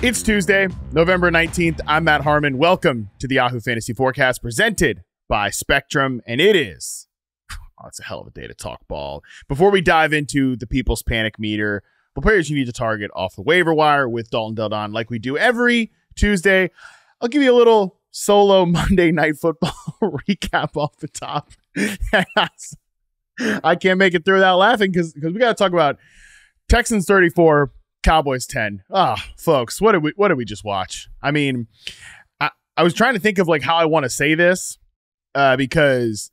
It's Tuesday, November 19th. I'm Matt Harmon. Welcome to the Yahoo Fantasy Forecast presented by Spectrum. And it is, it's a hell of a day to talk ball. Before we dive into the People's Panic Meter, the players you need to target off the waiver wire with Dalton Del Don, like we do every Tuesday, I'll give you a little solo Monday Night Football recap off the top. I can't make it through without laughing because we got to talk about Texans 34, Cowboys 10. Folks, what did we just watch? I mean, I was trying to think of like how I want to say this because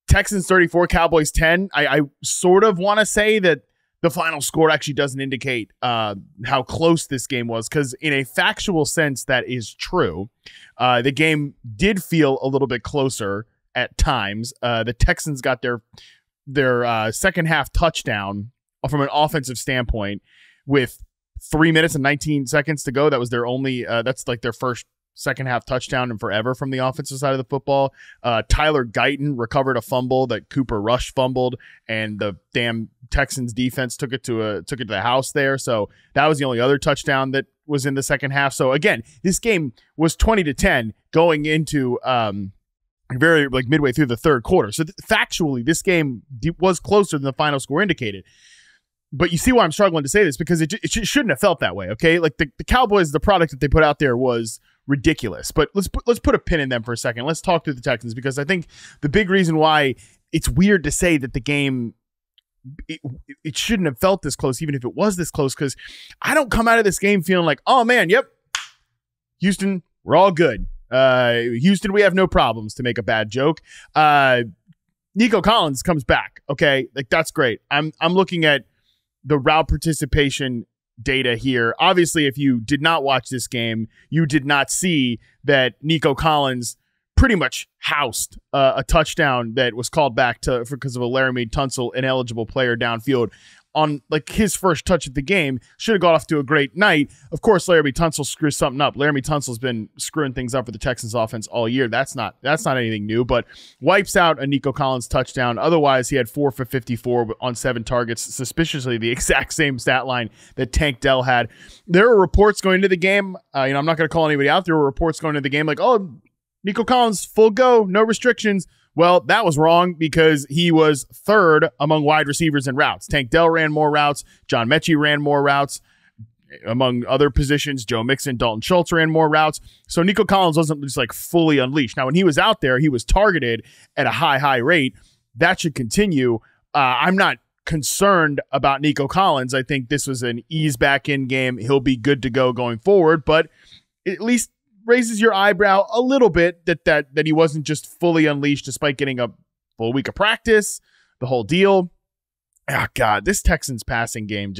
Texans 34, Cowboys 10. I sort of want to say that the final score actually doesn't indicate how close this game was, because in a factual sense, that is true. The game did feel a little bit closer at times. The Texans got their second half touchdown from an offensive standpoint with 3 minutes and 19 seconds to go. That was their only, that's like their first second half touchdown in forever from the offensive side of the football. Tyler Guyton recovered a fumble that Cooper Rush fumbled, and the damn Texans defense took it to the house there. So that was the only other touchdown that was in the second half. So again, this game was 20-10 going into very like midway through the third quarter. So factually, this game was closer than the final score indicated. But you see why I'm struggling to say this, because it shouldn't have felt that way. Okay, like the Cowboys, the product that they put out there was ridiculous. But let's put a pin in them for a second. Let's talk to the Texans, because I think the big reason why it's weird to say that the game it shouldn't have felt this close, even if it was this close, because I don't come out of this game feeling like, oh man, yep, Houston, we're all good. Houston, we have no problems, to make a bad joke. Nico Collins comes back. Okay, like that's great. I'm looking at the route participation data here. Obviously, if you did not watch this game, you did not see that Nico Collins pretty much housed a touchdown that was called back because of a Laramie Tunsil ineligible player downfield on like his first touch of the game. Should have got off to a great night. Of course, Laramie Tunsil screws something up. Laramie Tunsil's been screwing things up for the Texans offense all year. That's not anything new, but wipes out a Nico Collins touchdown. Otherwise, he had 4 for 54 on 7 targets, suspiciously the exact same stat line that Tank Dell had. There were reports going into the game. I'm not going to call anybody out. There were reports going into the game like, oh, Nico Collins, full go, no restrictions. Well, that was wrong, because he was third among wide receivers in routes. Tank Dell ran more routes. John Mechie ran more routes. Among other positions, Joe Mixon, Dalton Schultz ran more routes. So Nico Collins wasn't just like fully unleashed. Now, when he was out there, he was targeted at a high rate. That should continue. I'm not concerned about Nico Collins. I think this was an ease back in game. He'll be good to go going forward, but at least raises your eyebrow a little bit that he wasn't just fully unleashed despite getting a full week of practice, the whole deal. Oh God, this Texans passing game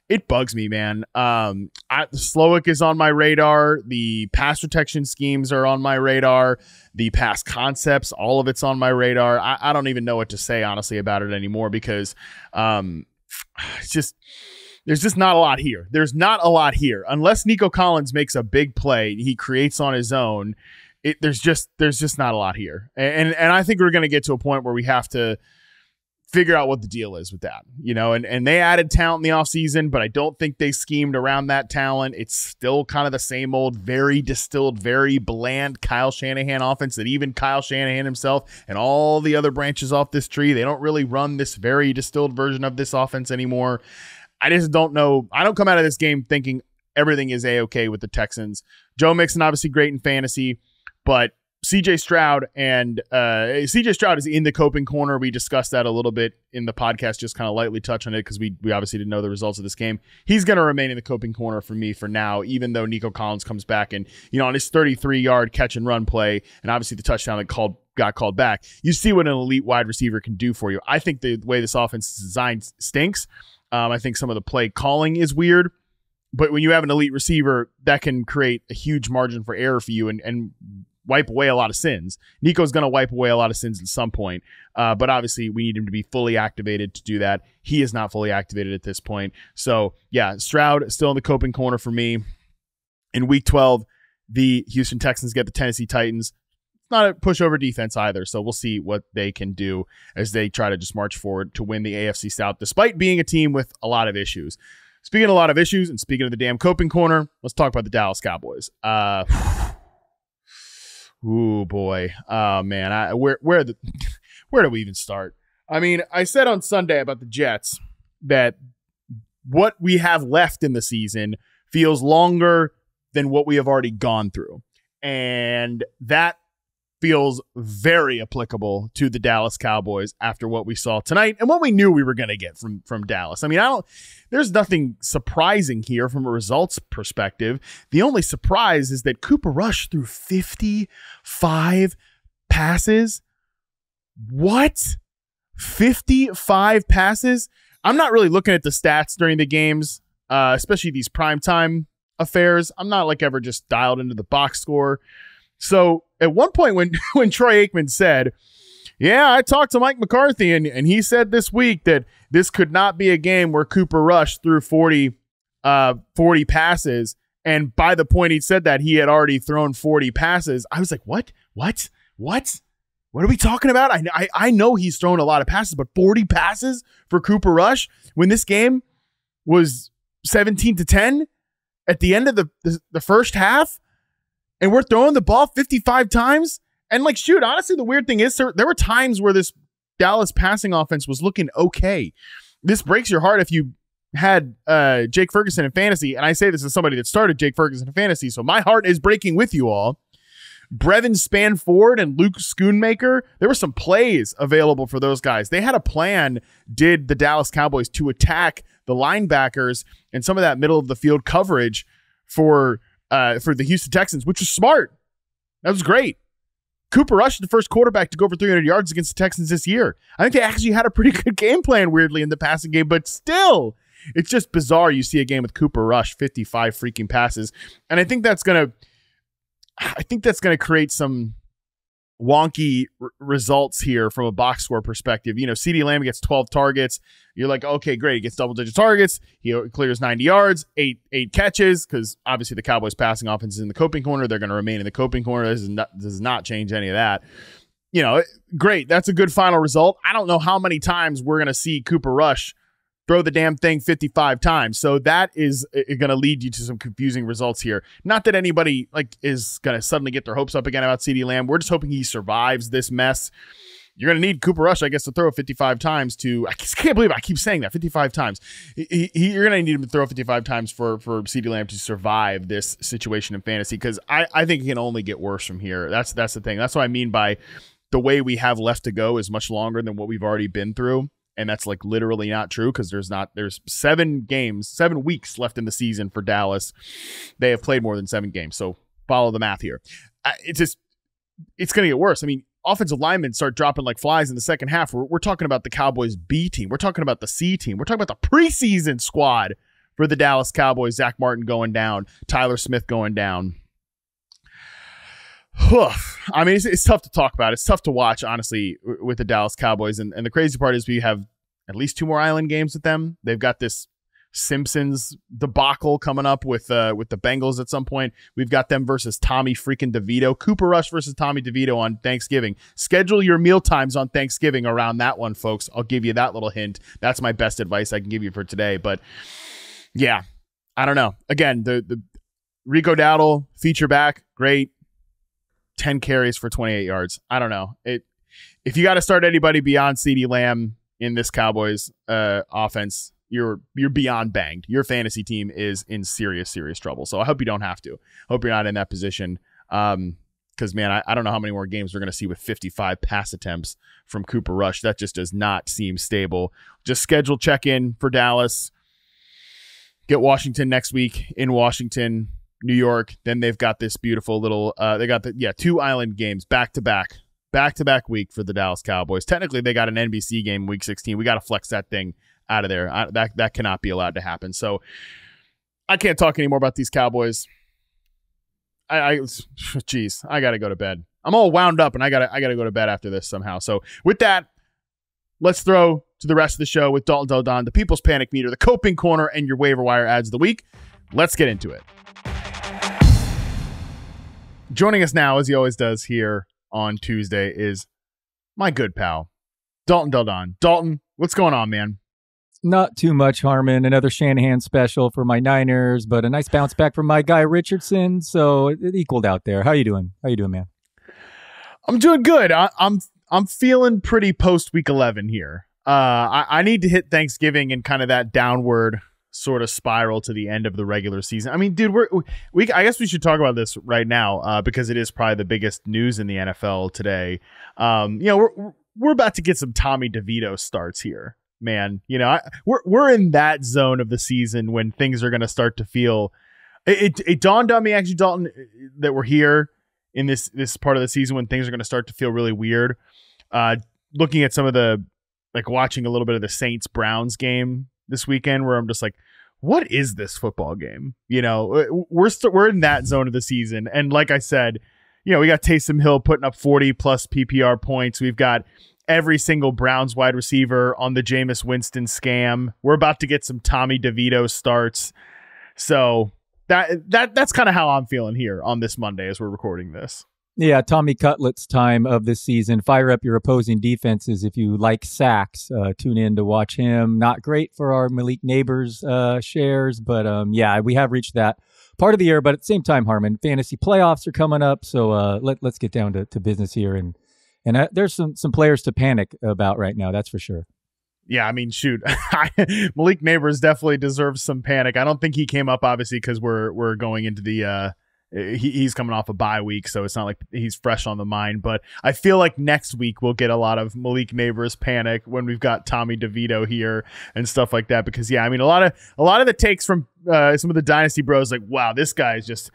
it bugs me, man. Slowick is on my radar. The pass protection schemes are on my radar. The pass concepts, all of it's on my radar. I don't even know what to say honestly about it anymore, because there's just not a lot here. There's not a lot here. Unless Nico Collins makes a big play, he creates on his own. There's just not a lot here. And I think we're going to get to a point where we have to figure out what the deal is with that. And they added talent in the offseason, but I don't think they schemed around that talent. It's still kind of the same old, very distilled, very bland Kyle Shanahan offense that even Kyle Shanahan himself and all the other branches off this tree, they don't really run this very distilled version of this offense anymore. I just don't know. I don't come out of this game thinking everything is A-okay with the Texans. Joe Mixon, obviously great in fantasy, but CJ Stroud is in the coping corner. We discussed that a little bit in the podcast, just kind of lightly touch on it because we obviously didn't know the results of this game. He's going to remain in the coping corner for me for now, even though Nico Collins comes back and, on his 33-yard catch and run play, and obviously the touchdown that got called back, you see what an elite wide receiver can do for you. I think the way this offense is designed stinks. I think some of the play calling is weird, but when you have an elite receiver, that can create a huge margin for error for you and wipe away a lot of sins. Nico's going to wipe away a lot of sins at some point, but obviously we need him to be fully activated to do that. He is not fully activated at this point. So, yeah, Stroud still in the coping corner for me. In Week 12, the Houston Texans get the Tennessee Titans. Not a pushover defense either, so we'll see what they can do as they try to just march forward to win the AFC South, despite being a team with a lot of issues. Speaking of a lot of issues and speaking of the damn coping corner, let's talk about the Dallas Cowboys. Ooh, boy. Oh, man. Where do we even start? I mean, I said on Sunday about the Jets that what we have left in the season feels longer than what we have already gone through. And that feels very applicable to the Dallas Cowboys after what we saw tonight and what we knew we were going to get from Dallas. I mean, there's nothing surprising here from a results perspective. The only surprise is that Cooper Rush threw 55 passes. What? 55 passes? I'm not really looking at the stats during the games, especially these primetime affairs. I'm not like ever just dialed into the box score. So at one point when Troy Aikman said, yeah, I talked to Mike McCarthy and he said this week that this could not be a game where Cooper Rush threw 40 passes. And by the point he said that, he had already thrown 40 passes. I was like, what? What are we talking about? I know he's thrown a lot of passes, but 40 passes for Cooper Rush when this game was 17-10 at the end of the first half? And we're throwing the ball 55 times. And like, shoot, honestly, the weird thing is there were times where this Dallas passing offense was looking okay. This breaks your heart if you had Jake Ferguson in fantasy. And I say this as somebody that started Jake Ferguson in fantasy. So my heart is breaking with you all. Brevin Spanford and Luke Schoonmaker, there were some plays available for those guys. They had a plan, did the Dallas Cowboys, to attack the linebackers and some of that middle of the field coverage for the Houston Texans, which was smart. That was great. Cooper Rush is the first quarterback to go over 300 yards against the Texans this year. I think they actually had a pretty good game plan, weirdly, in the passing game, but still, it's just bizarre you see a game with Cooper Rush, 55 freaking passes. And I think that's going to create some wonky results here from a box score perspective. You know, CeeDee Lamb gets 12 targets. You're like, okay, great. He gets double-digit targets. He clears 90 yards, eight catches, because obviously the Cowboys' passing offense is in the coping corner. They're going to remain in the coping corner. This does not change any of that. You know, great. That's a good final result. I don't know how many times we're going to see Cooper Rush throw the damn thing 55 times. So that is going to lead you to some confusing results here. Not that anybody is going to suddenly get their hopes up again about CeeDee Lamb. We're just hoping he survives this mess. You're going to need Cooper Rush, I guess, to throw 55 times to, I can't believe I keep saying that, 55 times. You're going to need him to throw 55 times for CeeDee Lamb to survive this situation in fantasy, because I think it can only get worse from here. That's the thing. That's what I mean by the way we have left to go is much longer than what we've already been through. And that's like literally not true, because there's 7 weeks left in the season for Dallas. They have played more than 7 games. So follow the math here. It's going to get worse. I mean, offensive linemen start dropping like flies in the second half. We're talking about the Cowboys B team. We're talking about the C team. We're talking about the preseason squad for the Dallas Cowboys. Zach Martin going down, Tyler Smith going down. I mean, it's tough to talk about. It's tough to watch, honestly, with the Dallas Cowboys. And the crazy part is we have at least 2 more island games with them. They've got this Simpsons debacle coming up with the Bengals at some point. We've got them versus Tommy freaking DeVito. Cooper Rush versus Tommy DeVito on Thanksgiving. Schedule your meal times on Thanksgiving around that one, folks. I'll give you that little hint. That's my best advice I can give you for today. But yeah, I don't know. Again, the Rico Dowdle feature back, great. 10 carries for 28 yards. I don't know. If you got to start anybody beyond CeeDee Lamb in this Cowboys offense, you're beyond banged. Your fantasy team is in serious trouble. So I hope you don't have to. Hope you're not in that position. Because, man, I don't know how many more games we're going to see with 55 pass attempts from Cooper Rush. That just does not seem stable. Just schedule check-in for Dallas. Get Washington next week in Washington, New York. Then they've got this beautiful little they got 2 island games back-to-back week for the Dallas Cowboys. Technically, they got an NBC game week 16. We got to flex that thing out of there. That cannot be allowed to happen. So I can't talk anymore about these Cowboys. Jeez, I got to go to bed. I'm all wound up, and I got to go to bed after this somehow. So with that, let's throw to the rest of the show with Dalton Del Don, the People's Panic Meter, the Coping Corner, and your Waiver Wire ads of the week. Let's get into it. Joining us now, as he always does here on Tuesday, is my good pal, Dalton Del Don. Dalton, what's going on, man? Not too much, Harmon. Another Shanahan special for my Niners, but a nice bounce back from my guy Richardson. So it equaled out there. How you doing? Man? I'm doing good. I'm feeling pretty post week 11 here. I need to hit Thanksgiving and kind of that downward sort of spiral to the end of the regular season. I mean, dude, I guess we should talk about this right now because it is probably the biggest news in the NFL today. We're about to get some Tommy DeVito starts here, man. We're in that zone of the season when things are going to start to feel. It dawned on me actually, Dalton, that we're here in this part of the season when things are going to start to feel really weird. Looking at some of watching a little bit of the Saints-Browns game this weekend, where I'm just like, what is this football game? We're in that zone of the season, and like I said, we got Taysom Hill putting up 40 plus PPR points. We've got every single Browns wide receiver on the Jameis Winston scam. We're about to get some Tommy DeVito starts, so that's kind of how I'm feeling here on this Monday as we're recording this. Yeah, Tommy Cutlet's time of this season. Fire up your opposing defenses if you like sacks. Tune in to watch him. Not great for our Malik Neighbors shares, but we have reached that part of the year. But at the same time, Harmon, fantasy playoffs are coming up, so let's get down to business here. And there's some players to panic about right now, that's for sure. Yeah, I mean, shoot, Malik Neighbors definitely deserves some panic. I don't think he came up obviously because we're going into the. He's coming off a bye week, so it's not like he's fresh on the mind. But I feel like next week we'll get a lot of Malik Neighbors panic when we've got Tommy DeVito here and stuff like that. Because I mean, a lot of the takes from some of the Dynasty bros, like, wow, this guy is just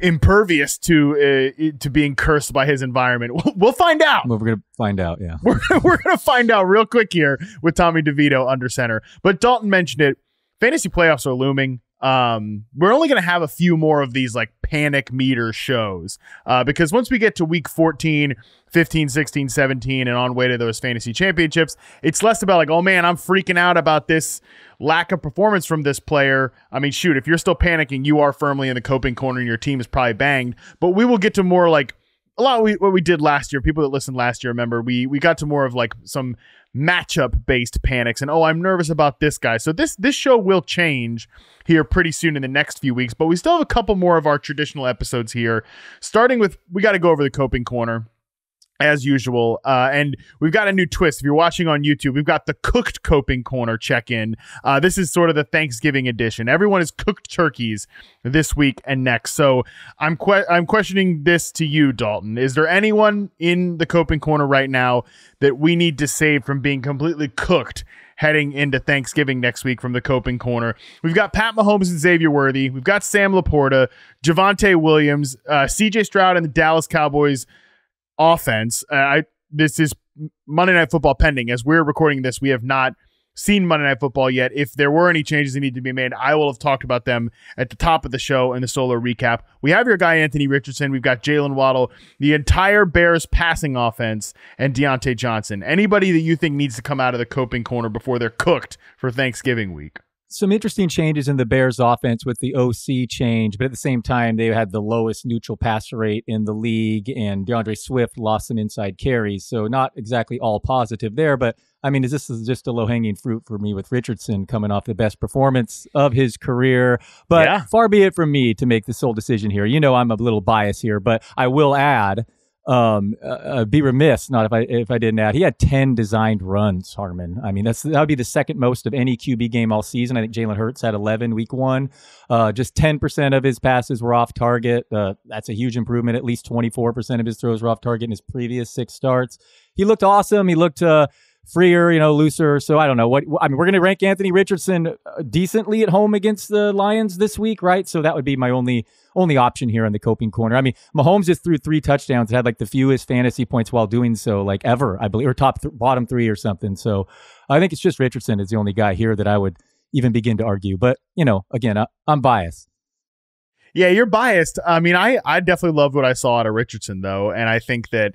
impervious to being cursed by his environment. We'll find out. Well, we're gonna find out. Yeah, we're gonna find out real quick here with Tommy DeVito under center. But Dalton mentioned it. Fantasy playoffs are looming. We're only going to have a few more of these like panic meter shows because once we get to week 14, 15, 16, 17 and on way to those fantasy championships, it's less about like, oh man, I'm freaking out about this lack of performance from this player. I mean, shoot, if you're still panicking, you are firmly in the coping corner and your team is probably banged. But we will get to more like a lot of what we did last year. People that listened last year remember we got to more of like some matchup based panics and I'm nervous about this guy. So this show will change here pretty soon in the next few weeks, but we still have a couple more of our traditional episodes here, starting with we got to go over the coping corner as usual, and we've got a new twist. If you're watching on YouTube, we've got the cooked coping corner check-in. This is sort of the Thanksgiving edition. Everyone is cooked turkeys this week and next. So I'm questioning this to you, Dalton. Is there anyone in the coping corner right now that we need to save from being completely cooked heading into Thanksgiving next week from the coping corner? We've got Pat Mahomes and Xavier Worthy. We've got Sam Laporta, Javonte Williams, CJ Stroud and the Dallas Cowboys offense. This is Monday Night Football pending. As we're recording this, we have not seen Monday Night Football yet. If there were any changes that need to be made, I will have talked about them at the top of the show in the solo recap. We have your guy, Anthony Richardson. We've got Jalen Waddle, the entire Bears passing offense, and Deontay Johnson. Anybody that you think needs to come out of the coping corner before they're cooked for Thanksgiving week? Some interesting changes in the Bears offense with the OC change, but at the same time, they had the lowest neutral passer rate in the league, and DeAndre Swift lost some inside carries. So not exactly all positive there, but I mean, this is just a low-hanging fruit for me with Richardson coming off the best performance of his career. But far be it from me to make the sole decision here. I'm a little biased here, but I will add, be remiss not if I didn't add, he had 10 designed runs, Harmon. I mean, that would be the second most of any QB game all season. I think Jalen Hurts had 11 week 1. Just 10% of his passes were off target. That's a huge improvement. At least 24% of his throws were off target in his previous 6 starts. He looked awesome. He looked freer, looser. So I don't know we're going to rank Anthony Richardson decently at home against the Lions this week, right? So that would be my only option here in the coping corner. I mean, Mahomes just threw 3 touchdowns, had like the fewest fantasy points while doing so, like ever, I believe, or bottom 3 or something. So I think it's just Richardson is the only guy here that I would even begin to argue. But again, I'm biased. Yeah, you're biased. I mean, I definitely loved what I saw out of Richardson though, and I think that,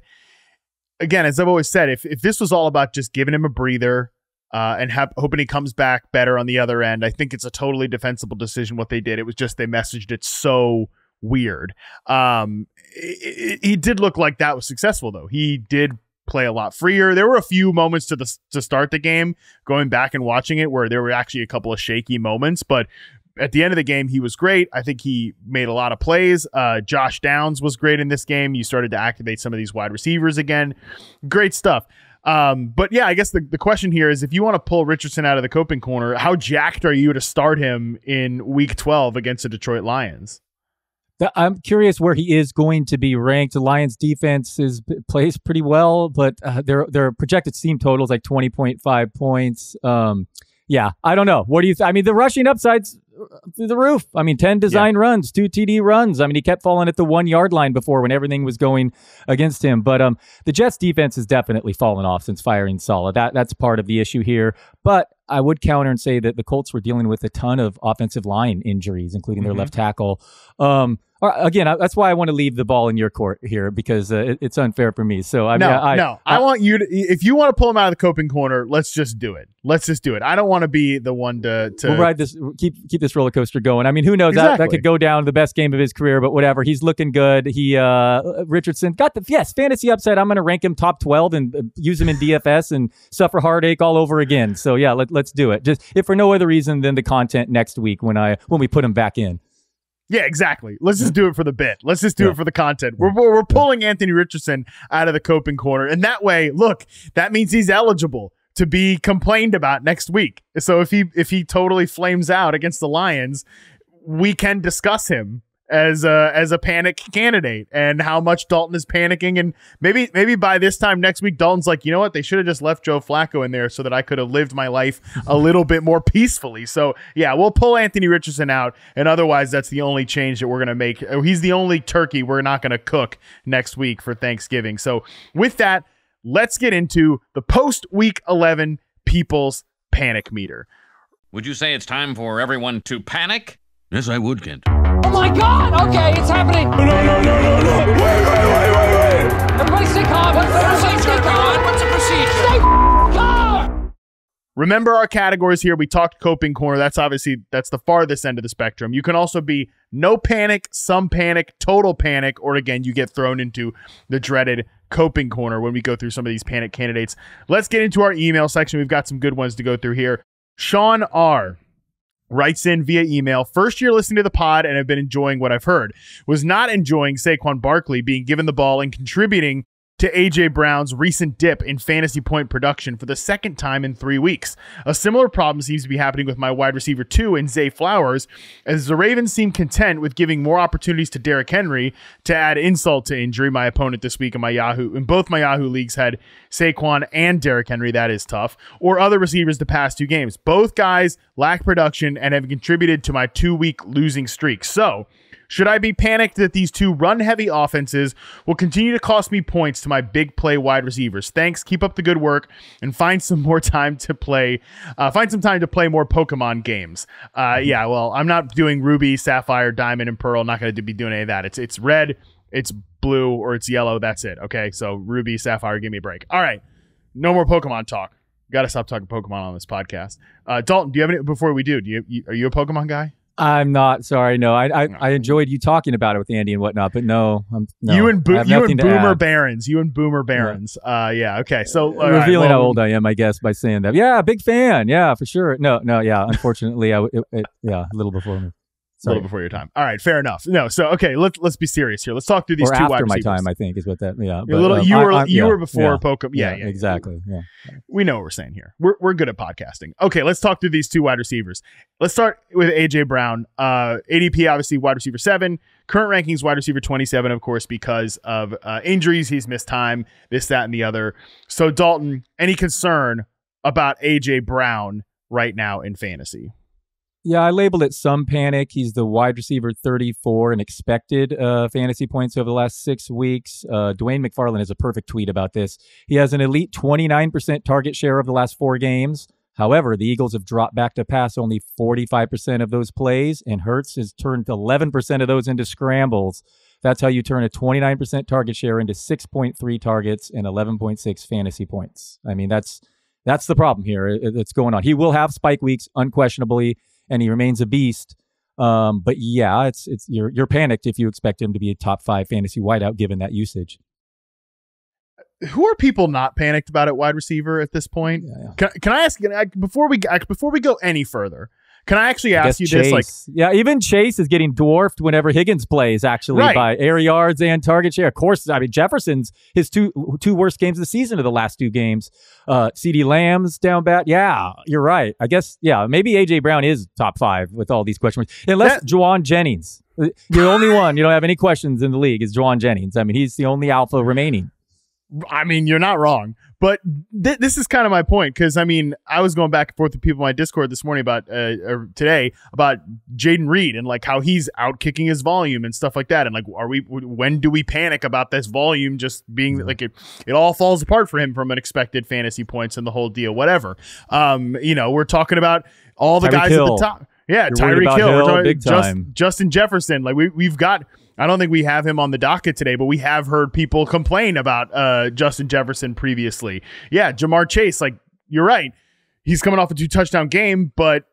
again, as I've always said, if this was all about just giving him a breather and hoping he comes back better on the other end, I think it's a totally defensible decision what they did. It was just they messaged it so weird. He did look like that was successful, though. He did play a lot freer. There were a few moments to start the game, going back and watching it, where there were actually a couple of shaky moments, but at the end of the game, he was great. I think he made a lot of plays. Josh Downs was great in this game. You started to activate some of these wide receivers again. Great stuff. But yeah, I guess the question here is, if you want to pull Richardson out of the coping corner, how jacked are you to start him in week 12 against the Detroit Lions? I'm curious where he is going to be ranked. The Lions defense plays pretty well, but their projected team total is like 20.5 points. Yeah, I don't know. What do you I mean, the rushing upside's through the roof. I mean, 10 design runs, 2 TD runs. I mean, he kept falling at the 1 yard line before when everything was going against him. But the Jets defense has definitely fallen off since firing Saleh. That's part of the issue here. But I would counter and say that the Colts were dealing with a ton of offensive line injuries, including their left tackle. Again, that's why I want to leave the ball in your court here, because it's unfair for me. So I want you to, if you want to pull him out of the coping corner, let's just do it. Let's just do it. I don't want to be the one to we'll ride this, keep this roller coaster going. I mean, who knows? Exactly. That could go down the best game of his career, but whatever. He's looking good. Richardson got fantasy upside. I'm going to rank him top 12 and use him in DFS and suffer heartache all over again. So yeah, let's do it. Just if for no other reason than the content next week when we put him back in. Yeah, exactly. Let's just do it for the bit. Let's just do it for the content. We're pulling Anthony Richardson out of the coping corner. And that way, look, that means he's eligible to be complained about next week. So if he totally flames out against the Lions, we can discuss him as a panic candidate and how much Dalton is panicking. And maybe by this time next week, Dalton's like, you know what? They should have just left Joe Flacco in there so that I could have lived my life a little bit more peacefully. So yeah, we'll pull Anthony Richardson out. And otherwise, that's the only change that we're going to make. He's the only turkey we're not going to cook next week for Thanksgiving. So with that, let's get into the post week 11 People's Panic Meter. Would you say it's time for everyone to panic? Yes, I would, Kent. Oh my God! Okay, it's happening. No! Wait! Everybody stay calm. What's the procedure? What's the procedure? Stay calm. Remember our categories here. We talked coping corner. That's the farthest end of the spectrum. You can also be no panic, some panic, total panic, or again, you get thrown into the dreaded coping corner when we go through some of these panic candidates. Let's get into our email section. We've got some good ones to go through here. Sean R. writes in via email, first year listening to the pod and have been enjoying what I've heard. Was not enjoying Saquon Barkley being given the ball and contributing to A.J. Brown's recent dip in fantasy point production for the second time in 3 weeks. A similar problem seems to be happening with my wide receiver 2 in Zay Flowers, as the Ravens seem content with giving more opportunities to Derrick Henry to add insult to injury. My opponent this week in both my Yahoo leagues had Saquon and Derrick Henry. That is tough. Or other receivers the past 2 games. Both guys lack production and have contributed to my 2-week losing streak. So, should I be panicked that these 2 run-heavy offenses will continue to cost me points to my big play wide receivers? Thanks. Keep up the good work and find some more time to play. Find some time to play more Pokemon games. Yeah, well, I'm not doing Ruby, Sapphire, Diamond, and Pearl. I'm not going to be doing any of that. It's red, it's blue, or it's yellow. That's it. Okay, so Ruby, Sapphire, give me a break. All right, no more Pokemon talk. Got to stop talking Pokemon on this podcast. Dalton, do you have any before we do? Are you a Pokemon guy? I'm not. Sorry, no. I enjoyed you talking about it with Andy and whatnot, but no. You and Boomer Barons. Yeah. Okay. So revealing how old I am, I guess, by saying that. Yeah, big fan. Yeah, for sure. No. Yeah. Unfortunately, a little before me. Sorry. A little before your time. All right, fair enough. No, so okay, let's be serious here. Let's talk through these 2 wide receivers. After my time, I think, is what that. Yeah, but, you were before Pokemon. Yeah, exactly. Yeah, we know what we're saying here. We're good at podcasting. Okay, let's talk through these 2 wide receivers. Let's start with AJ Brown. ADP obviously wide receiver 7. Current rankings wide receiver 27, of course, because of injuries. He's missed time. This, that, and the other. So Dalton, any concern about AJ Brown right now in fantasy? Yeah, I labeled it some panic. He's the wide receiver 34 in expected fantasy points over the last 6 weeks. Dwayne McFarland has a perfect tweet about this. He has an elite 29% target share of the last 4 games. However, the Eagles have dropped back to pass only 45% of those plays, and Hurts has turned 11% of those into scrambles. That's how you turn a 29% target share into 6.3 targets and 11.6 fantasy points. I mean, that's the problem here that's going on. He will have spike weeks, unquestionably, and he remains a beast. But yeah, you're panicked if you expect him to be a top 5 fantasy wideout given that usage. who are people not panicked about at wide receiver at this point? Yeah. Can I ask before we go any further? Can I actually ask you Chase. this? Like, yeah, even Chase is getting dwarfed whenever Higgins plays, actually, by air yards and target share. Of course, I mean, Jefferson's his two worst games of the season of the last 2 games. CD Lamb's down bad. Yeah, you're right. I guess, yeah, maybe A.J. Brown is top 5 with all these question marks. Unless Juwan Jennings. The only one you don't have any questions in the league is Juwan Jennings. I mean, he's the only alpha remaining. I mean, you're not wrong. But this is kind of my point, because, I mean, I was going back and forth with people in my Discord this morning about today about Jayden Reed and like how he's out kicking his volume and stuff like that. And like, when do we panic about this volume just being like it all falls apart for him from unexpected fantasy points and the whole deal, whatever. We're talking about all the guys Hill. at the top. Yeah, Tyreek Hill. We're talking big time. Justin Jefferson. Like we've got. I don't think we have him on the docket today, but we have heard people complain about Justin Jefferson previously. Yeah, Jamar Chase, like, you're right. He's coming off a 2-touchdown game, but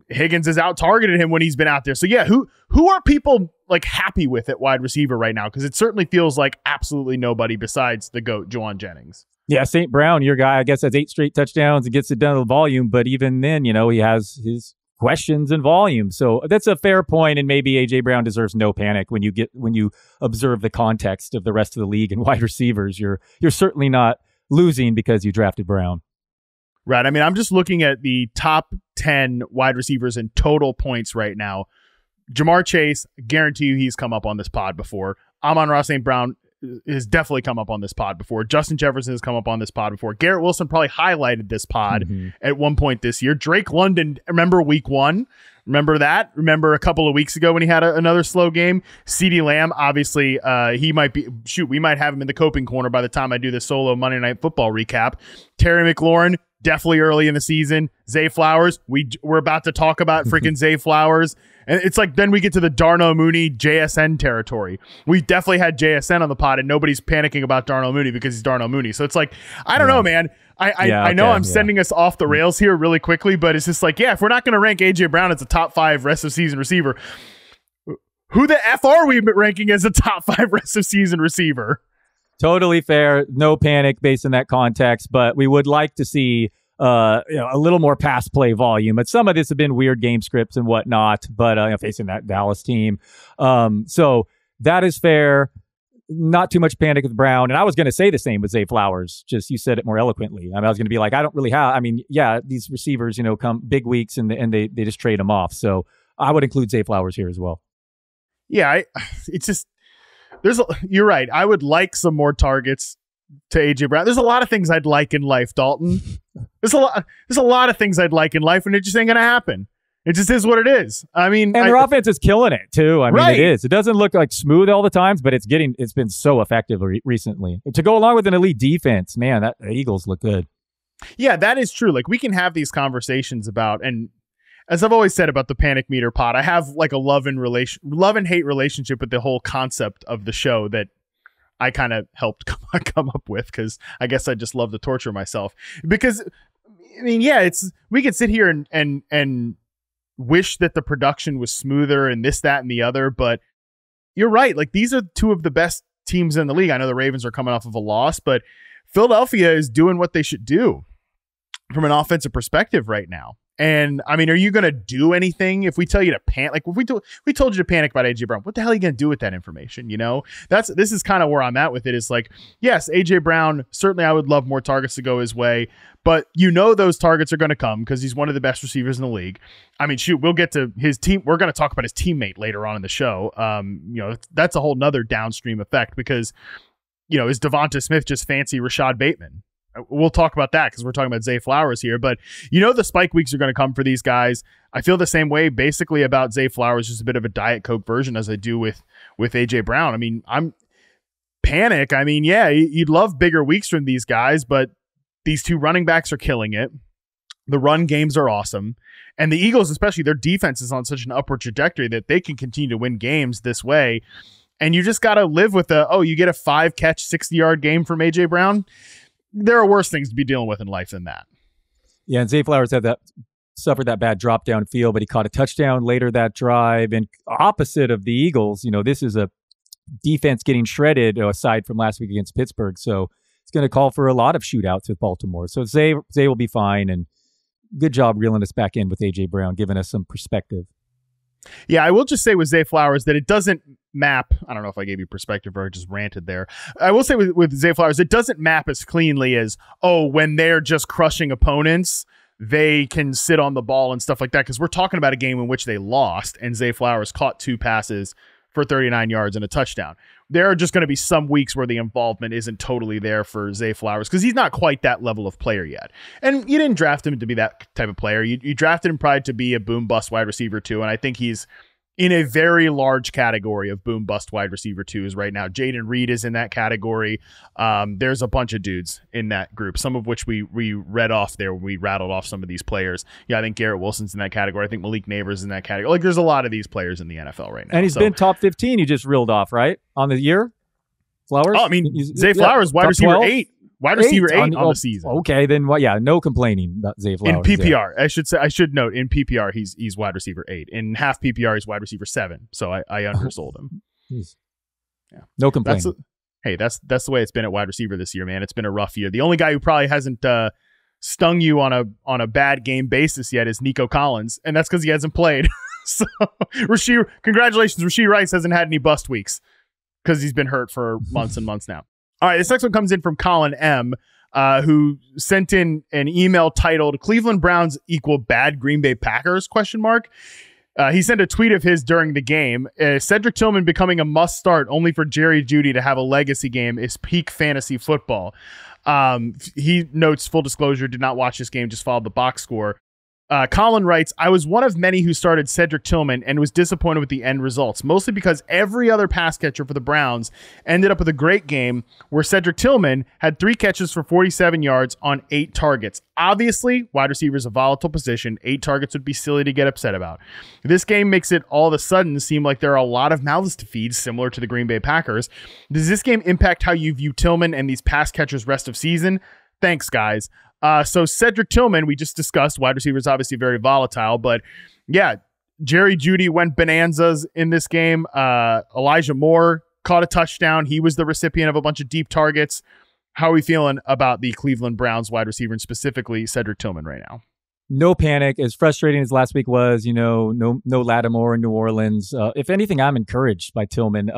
Higgins has out-targeted him when he's been out there. So, yeah, who are people, like, happy with at wide receiver right now? Because it certainly feels like absolutely nobody besides the GOAT, Juwan Jennings. Yeah, St. Brown, your guy, I guess, has 8 straight touchdowns and gets it done with volume, but even then, he has his questions and volume. So that's a fair point, and maybe A.J. Brown deserves no panic when you observe the context of the rest of the league and wide receivers. You're certainly not losing because you drafted Brown. Right. I mean, I'm just looking at the top 10 wide receivers in total points right now. Jamar Chase, guarantee you he's come up on this pod before. Amon-Ra St. Brown has definitely come up on this pod before. Justin Jefferson has come up on this pod before. Garrett Wilson probably highlighted this pod at one point this year. Drake London, remember week 1? Remember that? Remember a couple of weeks ago when he had another slow game? CD Lamb, obviously, he might be, we might have him in the coping corner by the time I do the solo Monday Night Football recap. Terry McLaurin, definitely early in the season. Zay Flowers, we're about to talk about freaking Zay Flowers. And it's like, then we get to the Darnell Mooney JSN territory. We definitely had JSN on the pod, and nobody's panicking about Darnell Mooney because he's Darnell Mooney. So it's like, I don't know, man. I know I'm sending us off the rails here really quickly, but it's just like, yeah, if we're not going to rank A.J. Brown as a top 5 rest of season receiver, who the F are we ranking as a top 5 rest of season receiver? Totally fair. No panic based on that context, but we would like to see a little more pass play volume. But some of this have been weird game scripts and whatnot, but facing that Dallas team. So that is fair. Not too much panic with Brown. And I was going to say the same with Zay Flowers. Just you said it more eloquently. I was going to be like, I don't really have, these receivers, come big weeks and they just trade them off. So I would include Zay Flowers here as well. Yeah, it's just, you're right. I would like some more targets to A.J. Brown. There's a lot of things I'd like in life, Dalton. There's a lot of things I'd like in life, and it just ain't going to happen. It just is what it is. I mean, and their offense is killing it too. It is. It doesn't look like smooth all the times, but it's been so effective recently. To go along with an elite defense, man, the Eagles look good. Yeah, that is true. Like, we can have these conversations about, and as I've always said about the Panic Meter pod, I have like a love and hate relationship with the whole concept of the show that I kind of helped come up with, because I guess I just love to torture myself. Because we could sit here and wish that the production was smoother and this, that, and the other, but you're right. Like, these are two of the best teams in the league. I know the Ravens are coming off of a loss, but Philadelphia is doing what they should do from an offensive perspective right now. And I mean, are you going to do anything if we tell you to panic? Like, if we told you to panic about A.J. Brown, what the hell are you going to do with that information? This is kind of where I'm at with it. Is like, yes, A.J. Brown, certainly I would love more targets to go his way, but those targets are going to come because he's one of the best receivers in the league. I mean, we'll get to his team. We're going to talk about his teammate later on in the show. That's a whole nother downstream effect because, is Devonta Smith just fancy Rashad Bateman? We'll talk about that because we're talking about Zay Flowers here, but the spike weeks are going to come for these guys. I feel the same way basically about Zay Flowers, just a bit of a Diet Coke version as I do with A.J. Brown. I mean, I'm panic. I mean, yeah, you'd love bigger weeks from these guys, but these two running backs are killing it. The run games are awesome. And the Eagles, especially, their defense is on such an upward trajectory that they can continue to win games this way. And you just got to live with you get a 5-catch, 60-yard game from A.J. Brown. There are worse things to be dealing with in life than that. Yeah, and Zay Flowers suffered that bad drop down field, but he caught a touchdown later that drive. And opposite of the Eagles, this is a defense getting shredded aside from last week against Pittsburgh. So it's going to call for a lot of shootouts with Baltimore. So Zay will be fine, and good job reeling us back in with A.J. Brown, giving us some perspective. Yeah, I will just say with Zay Flowers that it doesn't map. I don't know if I gave you perspective or I just ranted there. I will say with Zay Flowers, it doesn't map as cleanly as, when they're just crushing opponents, they can sit on the ball and stuff like that. Because we're talking about a game in which they lost and Zay Flowers caught 2 passes for 39 yards and a touchdown. There are just going to be some weeks where the involvement isn't totally there for Zay Flowers because he's not quite that level of player yet. And you didn't draft him to be that type of player. You drafted him probably to be a boom bust wide receiver too. And I think he's in a very large category of boom bust wide receiver twos right now. Jayden Reed is in that category. There's a bunch of dudes in that group, some of which we read off there. We rattled off some of these players. Yeah, I think Garrett Wilson's in that category. I think Malik Neighbors is in that category. Like, there's a lot of these players in the NFL right now. And he's been top 15. You just reeled off, right? On the year? Flowers? Oh, I mean, Zay Flowers, wide receiver 12? 8. Wide receiver 8 on the season. Okay, then no complaining about Zay Flowers. In PPR, there. I should note, in PPR, he's wide receiver 8. In half PPR, he's wide receiver 7. So I undersold him. Yeah. No complaining. That's the way it's been at wide receiver this year, man. It's been a rough year. The only guy who probably hasn't stung you on a bad game basis yet is Nico Collins, and that's because he hasn't played. So congratulations, Rashee Rice hasn't had any bust weeks because he's been hurt for months and months now. All right, this next one comes in from Colin M., who sent in an email titled "Cleveland Browns equal bad Green Bay Packers?" ? He sent a tweet of his during the game. Cedric Tillman becoming a must start only for Jerry Jeudy to have a legacy game is peak fantasy football. He notes, full disclosure, did not watch this game, just followed the box score. Colin writes, I was one of many who started Cedric Tillman and was disappointed with the end results, mostly because every other pass catcher for the Browns ended up with a great game where Cedric Tillman had 3 catches for 47 yards on 8 targets. Obviously, wide receiver is a volatile position. 8 targets would be silly to get upset about. This game makes it all of a sudden seem like there are a lot of mouths to feed, similar to the Green Bay Packers. Does this game impact how you view Tillman and these pass catchers rest of season? Thanks, guys. So Cedric Tillman, we just discussed, wide receiver is obviously very volatile, but yeah, Jerry Jeudy went bonanzas in this game. Elijah Moore caught a touchdown. He was the recipient of a bunch of deep targets. How are we feeling about the Cleveland Browns wide receiver and specifically Cedric Tillman right now? No panic. As frustrating as last week was, no Lattimore in New Orleans. If anything, I'm encouraged by Tillman.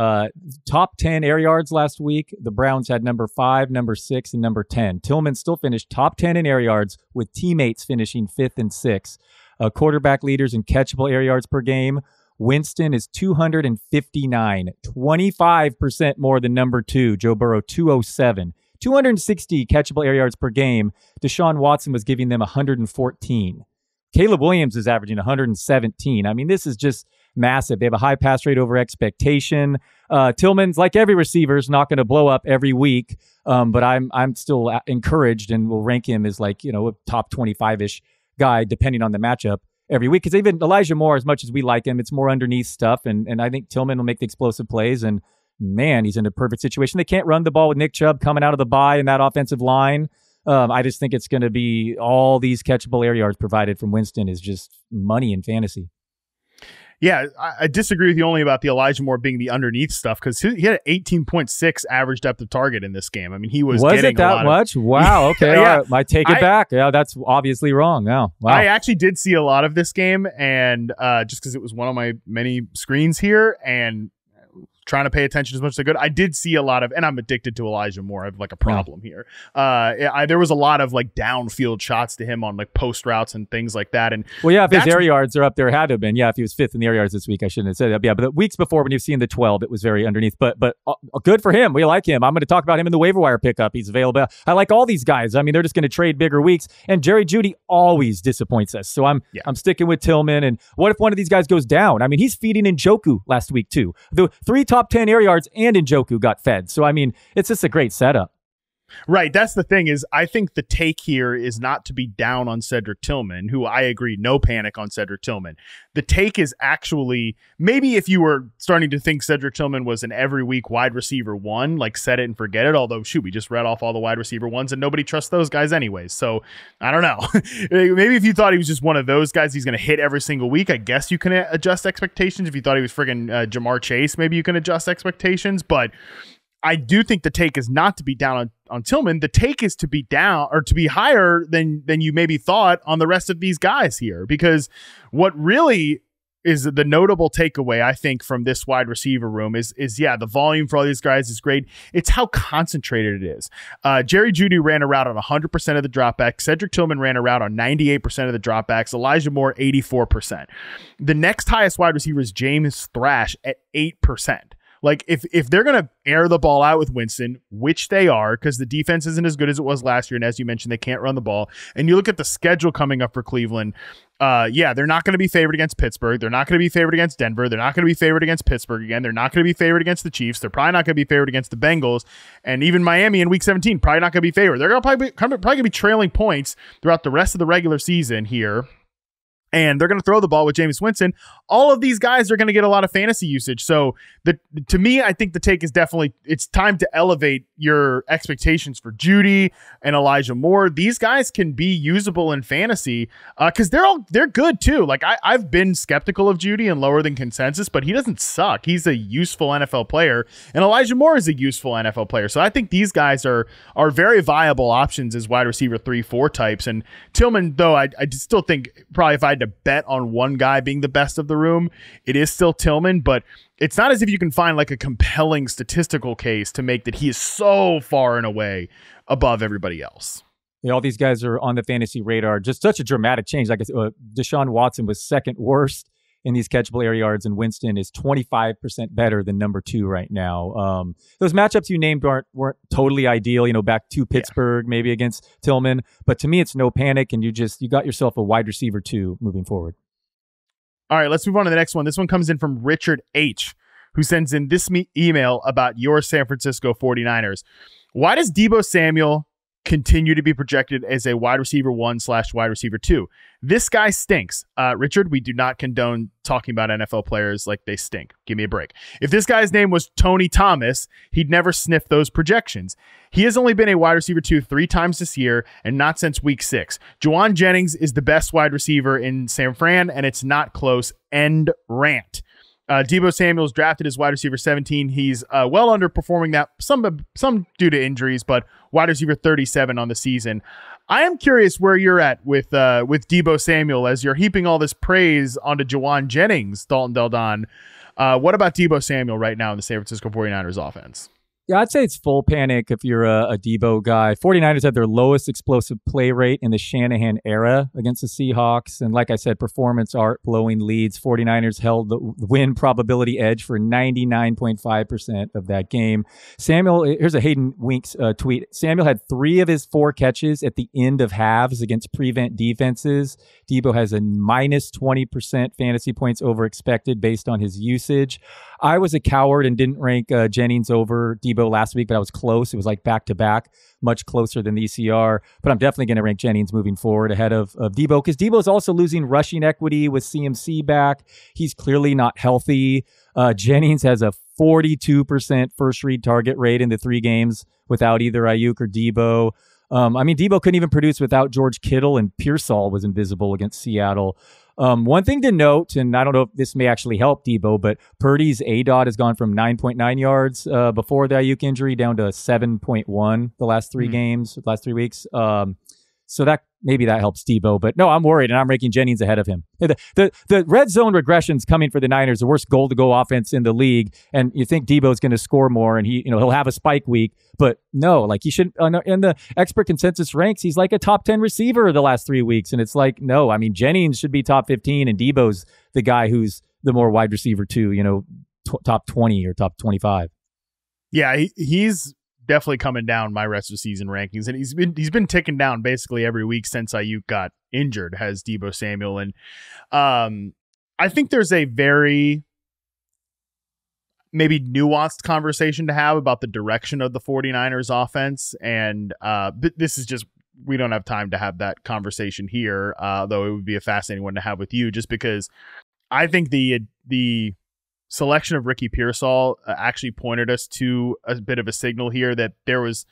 Top 10 air yards last week. The Browns had number 5, number 6, and number 10. Tillman still finished top 10 in air yards with teammates finishing 5th and 6th. Quarterback leaders in catchable air yards per game. Winston is 259, 25% more than number 2, Joe Burrow, 207. 260 catchable air yards per game. Deshaun Watson was giving them 114. Caleb Williams is averaging 117. I mean, this is just massive. They have a high pass rate over expectation. Tillman's, like every receiver, is not going to blow up every week, but I'm still encouraged and will rank him as a top 25-ish guy, depending on the matchup every week. Because even Elijah Moore, as much as we like him, it's more underneath stuff, and I think Tillman will make the explosive plays, and man, he's in a perfect situation. They can't run the ball with Nick Chubb coming out of the bye in that offensive line. I just think it's going to be all these catchable air yards provided from Winston is just money in fantasy. Yeah, I disagree with you only about the Elijah Moore being the underneath stuff because he had an 18.6 average depth of target in this game. I mean, he was getting it that much? Wow. Okay. Yeah. All right. I take it back. Yeah, that's obviously wrong. No. Wow. I actually did see a lot of this game, and just because it was one of my many screens here, and trying to pay attention as much as I could. I did see a lot of, and I'm addicted to Elijah Moore. I have a problem here. There was a lot of downfield shots to him on post routes and things like that. And if his air yards are up there, it had to have been. Yeah, if he was 5th in the air yards this week, I shouldn't have said that. Yeah, but the weeks before when you've seen the 12, it was very underneath. But good for him. We like him. I'm going to talk about him in the waiver wire pickup. He's available. I like all these guys. I mean, they're just going to trade bigger weeks. And Jerry Jeudy always disappoints us. So I'm sticking with Tillman. And what if one of these guys goes down? I mean, he's feeding Njoku last week too. The 3 top 10 air yards and Njoku got fed. So, I mean, it's just a great setup. Right. That's the thing is I think the take here is not to be down on Cedric Tillman, who I agree, no panic on Cedric Tillman. The take is actually maybe if you were starting to think Cedric Tillman was an every week wide receiver 1, set it and forget it. Although, shoot, we just read off all the wide receiver 1s and nobody trusts those guys anyways. So I don't know. Maybe if you thought he was just one of those guys, he's going to hit every single week. I guess you can adjust expectations. If you thought he was friggin' Jamar Chase, maybe you can adjust expectations. But I do think the take is not to be down on Tillman. The take is to be down or to be higher than you maybe thought on the rest of these guys here, because what really is the notable takeaway, I think, from this wide receiver room is the volume for all these guys is great. It's how concentrated it is. Jerry Jeudy ran a route on 100% of the dropbacks. Cedric Tillman ran a route on 98% of the dropbacks. Elijah Moore, 84%. The next highest wide receiver is James Thrash at 8%. Like, if they're going to air the ball out with Winston, which they are, because the defense isn't as good as it was last year, and as you mentioned, they can't run the ball, and you look at the schedule coming up for Cleveland, they're not going to be favored against Pittsburgh. They're not going to be favored against Denver. They're not going to be favored against Pittsburgh again. They're not going to be favored against the Chiefs. They're probably not going to be favored against the Bengals. And even Miami in Week 17, probably not going to be favored. They're probably going to be trailing points throughout the rest of the regular season here. And they're going to throw the ball with Jameis Winston. All of these guys are going to get a lot of fantasy usage. So to me, I think the take is definitely, it's time to elevate your expectations for Jeudy and Elijah Moore. These guys can be usable in fantasy because they're good too. Like I've been skeptical of Jeudy and lower than consensus, but he doesn't suck. He's a useful NFL player, and Elijah Moore is a useful NFL player. So I think these guys are very viable options as wide receiver 3-4 types. And Tillman, though, I still think probably if I had to bet on one guy being the best of the room, it is still Tillman, but it's not as if you can find like a compelling statistical case to make that he is so far and away above everybody else. Yeah, all these guys are on the fantasy radar. Just such a dramatic change. Like Deshaun Watson was second worst in these catchable air yards, and Winston is 25% better than number 2 right now. Those matchups you named weren't totally ideal, back to Pittsburgh, maybe against Tillman. But to me, it's no panic, and you got yourself a wide receiver 2 moving forward. All right, let's move on to the next one. This one comes in from Richard H., who sends in this email about your San Francisco 49ers. Why does Deebo Samuel continue to be projected as a wide receiver 1/wide receiver 2? This guy stinks. Richard, we do not condone talking about NFL players like they stink. Give me a break. If this guy's name was Tony Thomas, he'd never sniff those projections. He has only been a wide receiver 2 3 times this year, and not since week 6. Juwan Jennings is the best wide receiver in San Fran, and it's not close. End rant. Deebo Samuel's drafted as wide receiver 17. He's well underperforming that, some due to injuries, but wide receiver 37 on the season. I am curious where you're at with Deebo Samuel as you're heaping all this praise onto Juwan Jennings, Dalton Del Don. What about Deebo Samuel right now in the San Francisco 49ers offense? Yeah, I'd say it's full panic if you're a Deebo guy. 49ers had their lowest explosive play rate in the Shanahan era against the Seahawks. And like I said, performance art blowing leads. 49ers held the win probability edge for 99.5% of that game. Samuel, here's a Hayden Winks tweet. Samuel had 3 of his 4 catches at the end of halves against prevent defenses. Deebo has a minus 20% fantasy points over expected based on his usage. I was a coward and didn't rank Jennings over Deebo last week, but I was close. It was like back-to-back, much closer than the ECR. But I'm definitely going to rank Jennings moving forward ahead of Deebo, because Deebo is also losing rushing equity with CMC back. He's clearly not healthy. Jennings has a 42% first read target rate in the 3 games without either Ayuk or Deebo. Deebo couldn't even produce without George Kittle, and Pearsall was invisible against Seattle. One thing to note, and I don't know if this may actually help Deebo, but Purdy's ADOT has gone from 9.9 yards before the Ayuk injury down to 7.1 the last 3 games, last 3 weeks. So that maybe that helps Deebo, but no, I'm worried, and I'm ranking Jennings ahead of him. The red zone regression's coming for the Niners, the worst goal-to-go offense in the league, and you think Deebo's going to score more, and he'll have a spike week, but no, like he shouldn't. In the expert consensus ranks, he's like a top 10 receiver the last 3 weeks, and it's like no. Jennings should be top 15, and Deebo's the guy who's the more wide receiver too. Top 20 or top 25. Yeah, he's definitely coming down my rest of the season rankings, and he's been ticking down basically every week since Ayuk got injured, has Deebo Samuel. And I think there's a very maybe nuanced conversation to have about the direction of the 49ers offense, and this is just, we don't have time to have that conversation here, though it would be a fascinating one to have with you, just because I think the selection of Ricky Pearsall actually pointed us to a bit of a signal here that there was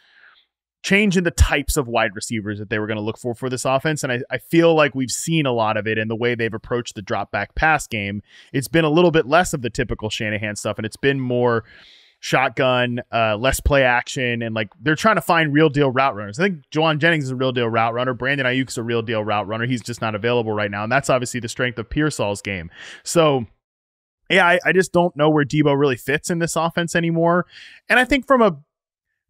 change in the types of wide receivers that they were going to look for this offense. And I feel like we've seen a lot of it in the way they've approached the drop back pass game. It's been a little bit less of the typical Shanahan stuff, and it's been more shotgun, less play action, and like they're trying to find real deal route runners. I think Juwan Jennings is a real deal route runner. Brandon Ayuk's a real deal route runner. He's just not available right now, and that's obviously the strength of Pearsall's game. So yeah, I just don't know where Deebo really fits in this offense anymore. And I think from a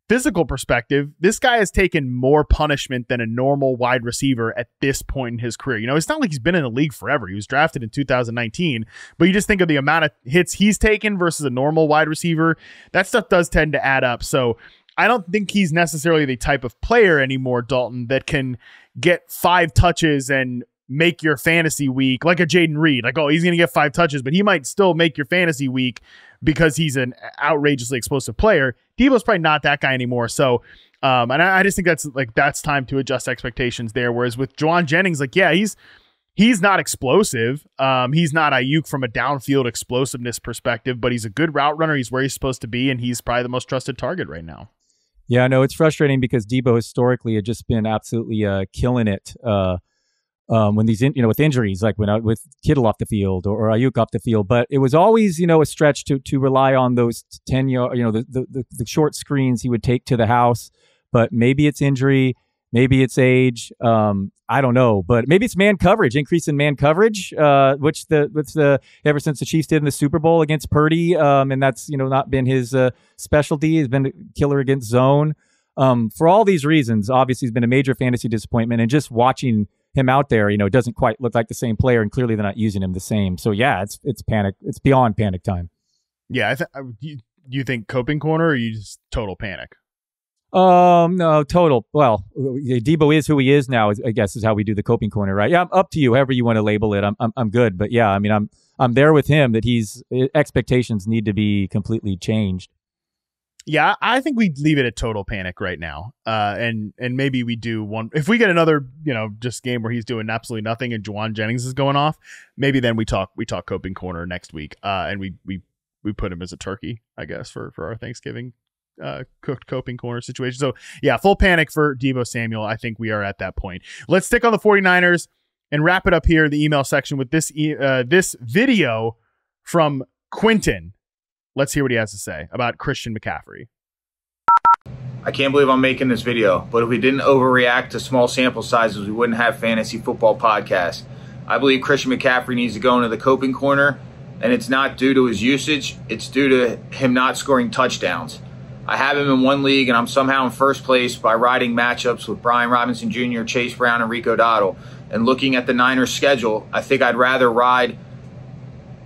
physical perspective, this guy has taken more punishment than a normal wide receiver at this point in his career. You know, it's not like he's been in the league forever. He was drafted in 2019, but you just think of the amount of hits he's taken versus a normal wide receiver. That stuff does tend to add up. So I don't think he's necessarily the type of player anymore, Dalton, that can get 5 touches and make your fantasy week like a Jayden Reed. Like, oh, he's going to get 5 touches, but he might still make your fantasy week because he's an outrageously explosive player. Deebo's probably not that guy anymore. So, and I just think that's time to adjust expectations there. Whereas with Juwan Jennings, like, yeah, he's not explosive. He's not Ayuk from a downfield explosiveness perspective, but he's a good route runner. He's where he's supposed to be, and he's probably the most trusted target right now. Yeah, no, it's frustrating because Deebo historically had just been absolutely killing it. When these, with injuries, like with Kittle off the field or Ayuk off the field, but it was always, a stretch to rely on those 10-yard, the short screens he would take to the house. But maybe it's injury, maybe it's age. I don't know, but maybe it's man coverage, increase in man coverage, which ever since the Chiefs did in the Super Bowl against Purdy, and that's not been his specialty. He's been a killer against zone. For all these reasons, obviously, he's been a major fantasy disappointment, and just watching him out there, it doesn't quite look like the same player, and clearly they're not using him the same. So yeah, it's panic. It's beyond panic time. Yeah, you think coping corner, or you just total panic? No, total. Well, Deebo is who he is now, I guess, is how we do the coping corner, right? Yeah, I'm up to you, however you want to label it. I'm good, but yeah, I mean, I'm there with him that expectations need to be completely changed. Yeah, I think we leave it at total panic right now. And maybe we do one, if we get another, just game where he's doing absolutely nothing and Juwan Jennings is going off, maybe then we talk coping corner next week. And we put him as a turkey, I guess, for our Thanksgiving cooked coping corner situation. So yeah, full panic for Deebo Samuel. I think we are at that point. Let's stick on the 49ers and wrap it up here in the email section with this video from Quentin. Let's hear what he has to say about Christian McCaffrey. I can't believe I'm making this video, but if we didn't overreact to small sample sizes, we wouldn't have Fantasy Football Podcast. I believe Christian McCaffrey needs to go into the coping corner, and it's not due to his usage. It's due to him not scoring touchdowns. I have him in one league, and I'm somehow in first place by riding matchups with Brian Robinson Jr., Chase Brown, and Rico Dowdle. And looking at the Niners' schedule, I think I'd rather ride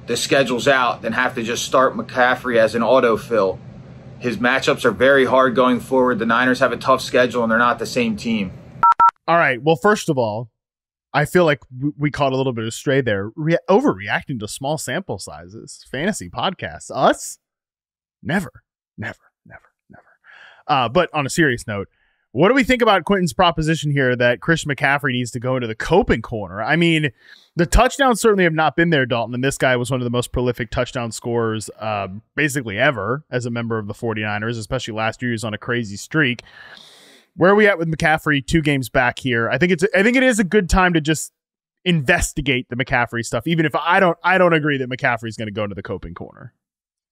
the schedule's out than have to just start McCaffrey as an autofill. His matchups are very hard going forward. The Niners have a tough schedule, and they're not the same team. All right. Well, first of all, I feel like we caught a little bit of stray there. Overreacting to small sample sizes. Fantasy podcasts. Us? Never. But on a serious note, what do we think about Quentin's proposition here that Christian McCaffrey needs to go into the coping corner? I mean, the touchdowns certainly have not been there, Dalton, and this guy was one of the most prolific touchdown scorers basically ever as a member of the 49ers, especially last year. He was on a crazy streak. Where are we at with McCaffrey 2 games back here? I think it is a good time to just investigate the McCaffrey stuff, even if I don't agree that McCaffrey's going to go into the coping corner.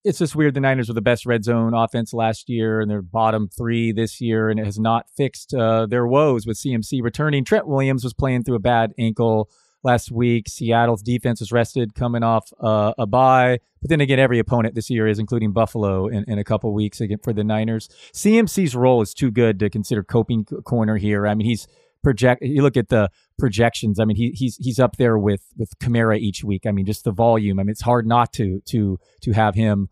It's just weird. The Niners were the best red zone offense last year, and they're bottom 3 this year, and it has not fixed their woes with CMC returning. Trent Williams was playing through a bad ankle last week. Seattle's defense was rested coming off a bye. But then again, every opponent this year is, including Buffalo in a couple weeks again for the Niners. CMC's role is too good to consider coping corner here. I mean, you look at the projections. I mean, he's up there with Kamara each week. I mean, just the volume. I mean, it's hard not to have him,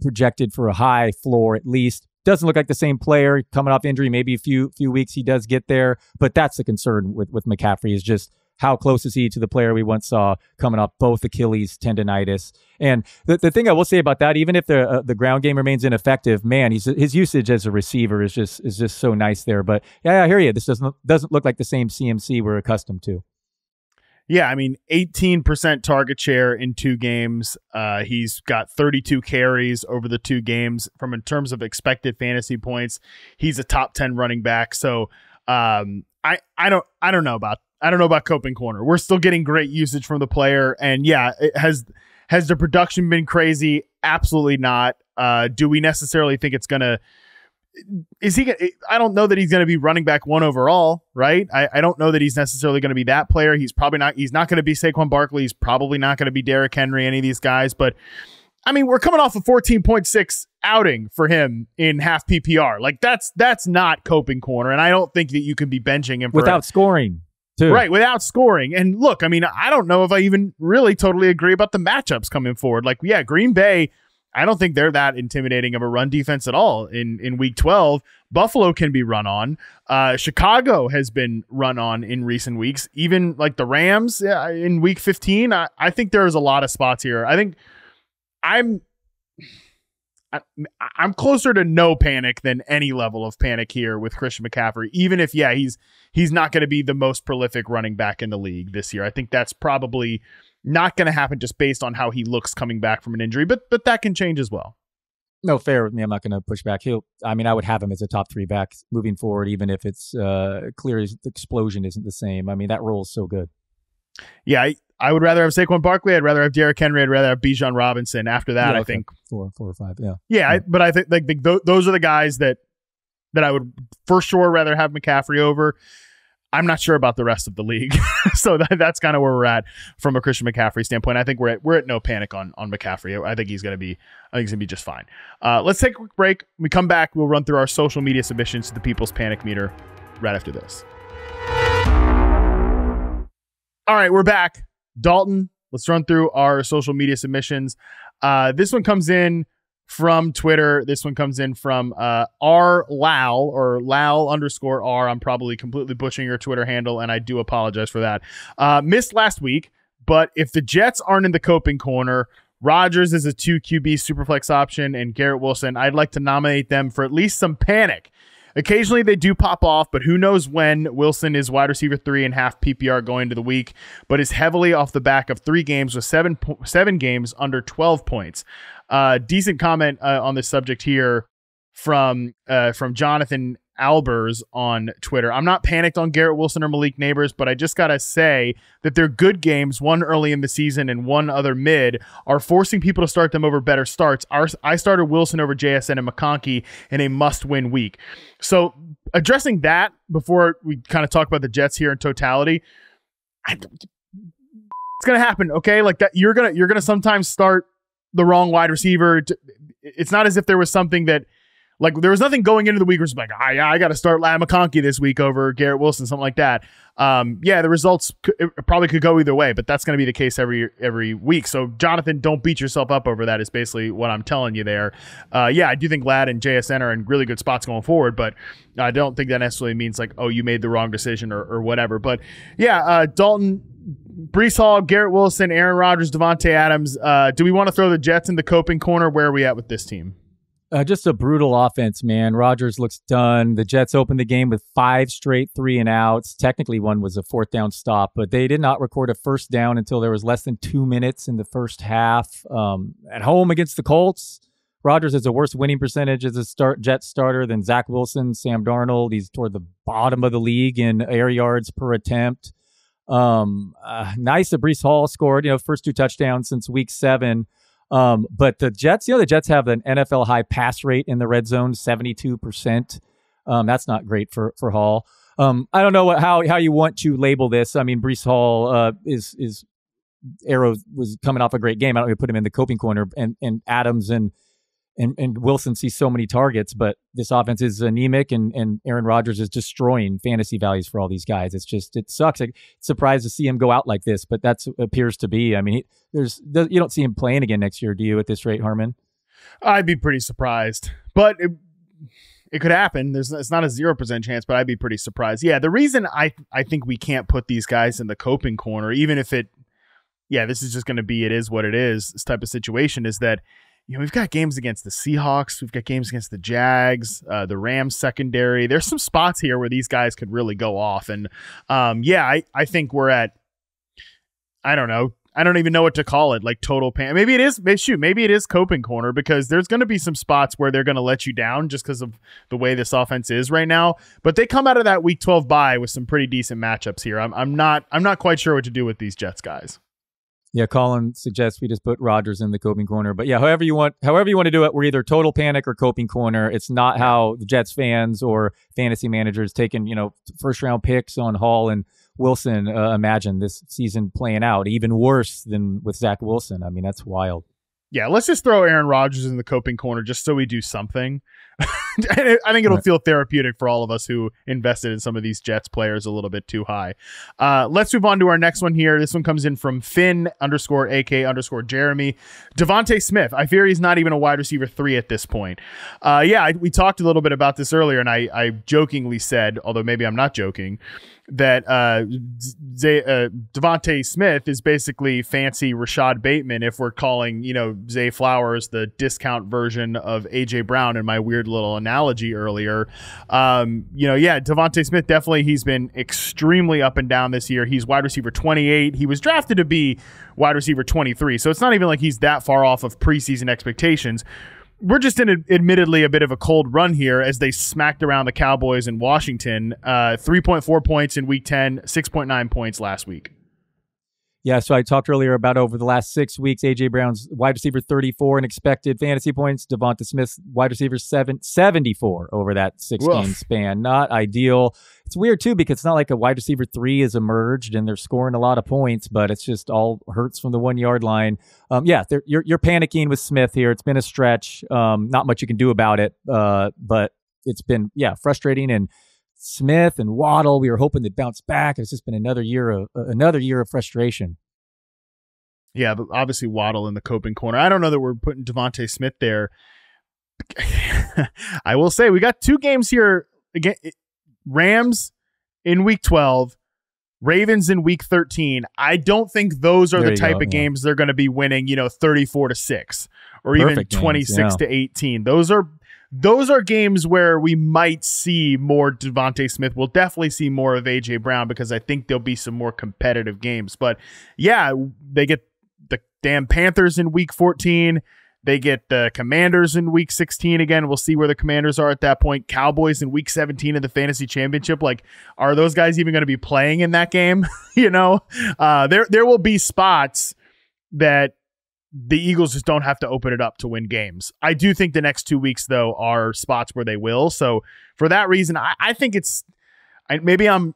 projected for a high floor at least. Doesn't look like the same player coming off injury. Maybe a few weeks he does get there, but that's the concern with McCaffrey is just how close is he to the player we once saw coming off both Achilles tendonitis. And the thing I will say about that, even if the ground game remains ineffective, man, his usage as a receiver is just so nice there. But yeah, I hear you. This doesn't look like the same CMC we're accustomed to. Yeah, I mean, 18% target share in 2 games. He's got 32 carries over the 2 games. In terms of expected fantasy points, he's a top 10 running back. So I don't know about coping corner. We're still getting great usage from the player, and yeah, has the production been crazy? Absolutely not. Do we necessarily think it's going to I don't know that he's going to be running back 1 overall, right? I don't know that he's necessarily going to be that player. He's not going to be Saquon Barkley. He's probably not going to be Derrick Henry, any of these guys. But I mean, we're coming off a 14.6 outing for him in half PPR. Like that's not coping corner. And I don't think that you can be benching him without scoring too. Right. Without scoring. And look, I mean, I don't know if I even really totally agree about the matchups coming forward. Like, yeah, Green Bay, I don't think they're that intimidating of a run defense at all in week 12. Buffalo can be run on. Chicago has been run on in recent weeks. Even like the Rams in week 15. I think there's a lot of spots here. I think I'm closer to no panic than any level of panic here with Christian McCaffrey, even if, he's not going to be the most prolific running back in the league this year. I think that's probably not going to happen just based on how he looks coming back from an injury, but that can change as well. No, fair with me. I'm not going to push back. I would have him as a top 3 back moving forward, even if it's clear the explosion isn't the same. I mean, that role is so good. Yeah, I would rather have Saquon Barkley. I'd rather have Derrick Henry. I'd rather have Bijan Robinson. After that, I think 4 or 5. Yeah. Yeah, but I think like those are the guys that I would for sure rather have McCaffrey over. I'm not sure about the rest of the league, so that's kind of where we're at from a Christian McCaffrey standpoint. I think we're at no panic on McCaffrey. I think he's gonna be just fine. Let's take a quick break. When we come back, we'll run through our social media submissions to the People's Panic Meter right after this. All right, we're back. Dalton, let's run through our social media submissions. This one comes in from Twitter. This one comes in from R Lau or Lau_R. I'm probably completely butchering your Twitter handle, and I do apologize for that. Missed last week, but if the Jets aren't in the coping corner, Rodgers is a 2 QB superflex option, and Garrett Wilson, I'd like to nominate them for at least some panic. Occasionally they do pop off, but who knows when. Wilson is wide receiver 3 in half PPR going into the week, but is heavily off the back of 3 games with 7 games under 12 points. Decent comment on this subject here from Jonathan Albers on Twitter. I'm not panicked on Garrett Wilson or Malik Neighbors, but I just got to say that their good games, one early in the season and one other mid, are forcing people to start them over better starts. I started Wilson over JSN and McConkey in a must-win week. So addressing that before we kind of talk about the Jets here in totality, it's going to happen, okay? Like that, you're going to sometimes start the wrong wide receiver. It's not as if there was something that, like, there was nothing going into the week where it's like, I got to start Ladd McConkey this week over Garrett Wilson, something like that. The results probably could go either way, but that's going to be the case every week. So, Jonathan, don't beat yourself up over that is basically what I'm telling you there. I do think Ladd and JSN are in really good spots going forward, but I don't think that necessarily means like, oh, you made the wrong decision or whatever. But, Dalton, Breece Hall, Garrett Wilson, Aaron Rodgers, Devontae Adams. Do we want to throw the Jets in the coping corner? Where are we at with this team? Just a brutal offense, man. Rodgers looks done. The Jets opened the game with 5 straight 3-and-outs. Technically, one was a 4th down stop, but they did not record a first down until there was less than 2 minutes in the first half. At home against the Colts, Rodgers has a worse winning percentage as a Jets starter than Zach Wilson, Sam Darnold. He's toward the bottom of the league in air yards per attempt. Nice that Breece Hall scored, first 2 touchdowns since week 7. But the Jets, the Jets have an NFL high pass rate in the red zone, 72%. That's not great for Hall. I don't know how you want to label this. I mean, Breece Hall is Arrow was coming off a great game. I don't even put him in the coping corner, and Adams and Wilson see so many targets, but this offense is anemic, and Aaron Rodgers is destroying fantasy values for all these guys. It sucks. I'm surprised to see him go out like this, but that appears to be. I mean, you don't see him playing again next year, do you, at this rate, Harmon? I'd be pretty surprised, but it could happen. It's not a 0% chance, but I'd be pretty surprised. Yeah, the reason I think we can't put these guys in the coping corner, even if this is just going to be it is what it is, this type of situation, is that we've got games against the Seahawks. We've got games against the Jags, the Rams secondary. There's some spots here where these guys could really go off. And I think we're at, I don't know. I don't even know what to call it. Like total pan. Maybe it is coping corner, because there's going to be some spots where they're going to let you down just because of the way this offense is right now. But they come out of that week 12 bye with some pretty decent matchups here. I'm not quite sure what to do with these Jets guys. Yeah, Colin suggests we just put Rodgers in the coping corner. But yeah, however you want to do it, we're either total panic or coping corner. It's not how the Jets fans or fantasy managers taking, first round picks on Hall and Wilson imagine this season playing out. Even worse than with Zach Wilson. I mean, that's wild. Yeah, let's just throw Aaron Rodgers in the coping corner just so we do something. I think it'll feel therapeutic for all of us who invested in some of these Jets players a little bit too high. Let's move on to our next one here. This one comes in from Finn_AK_Jeremy. Devonta Smith. I fear he's not even a wide receiver 3 at this point. We talked a little bit about this earlier, and I jokingly said, although maybe I'm not joking, that Devonta Smith is basically fancy Rashad Bateman if we're calling, Zay Flowers the discount version of A.J. Brown in my weird little analogy earlier. Devonta Smith, definitely he's been extremely up and down this year. He's wide receiver 28. He was drafted to be wide receiver 23, so it's not even like he's that far off of preseason expectations. We're just in admittedly a bit of a cold run here as they smacked around the Cowboys in Washington. 3.4 points in week 10, 6.9 points last week. Yeah, so I talked earlier about over the last 6 weeks, A.J. Brown's wide receiver 34 in expected fantasy points. Devonta Smith's wide receiver 74 over that 6-game span. Not ideal. It's weird, too, because it's not like a wide receiver 3 has emerged and they're scoring a lot of points, but it's just all hurts from the 1-yard line. You're panicking with Smith here. It's been a stretch. Not much you can do about it, but it's been, frustrating. And Smith and Waddle, we were hoping they'd bounce back. It's just been another year of frustration. Yeah, but obviously Waddle in the coping corner. I don't know that we're putting Devonta Smith there. I will say we got 2 games here again. Rams in week 12, Ravens in week 13. I don't think those are the type of games they're going to be winning, 34-6 or even 26-18. Those are games where we might see more Devonta Smith. We'll definitely see more of A.J. Brown because I think there'll be some more competitive games. But yeah, they get the damn Panthers in week 14. They get the Commanders in week 16 again. We'll see where the Commanders are at that point. Cowboys in week 17 of the fantasy championship. Like, are those guys even going to be playing in that game? There will be spots that the Eagles just don't have to open it up to win games. I do think the next 2 weeks, though, are spots where they will. So for that reason, I think it's maybe I'm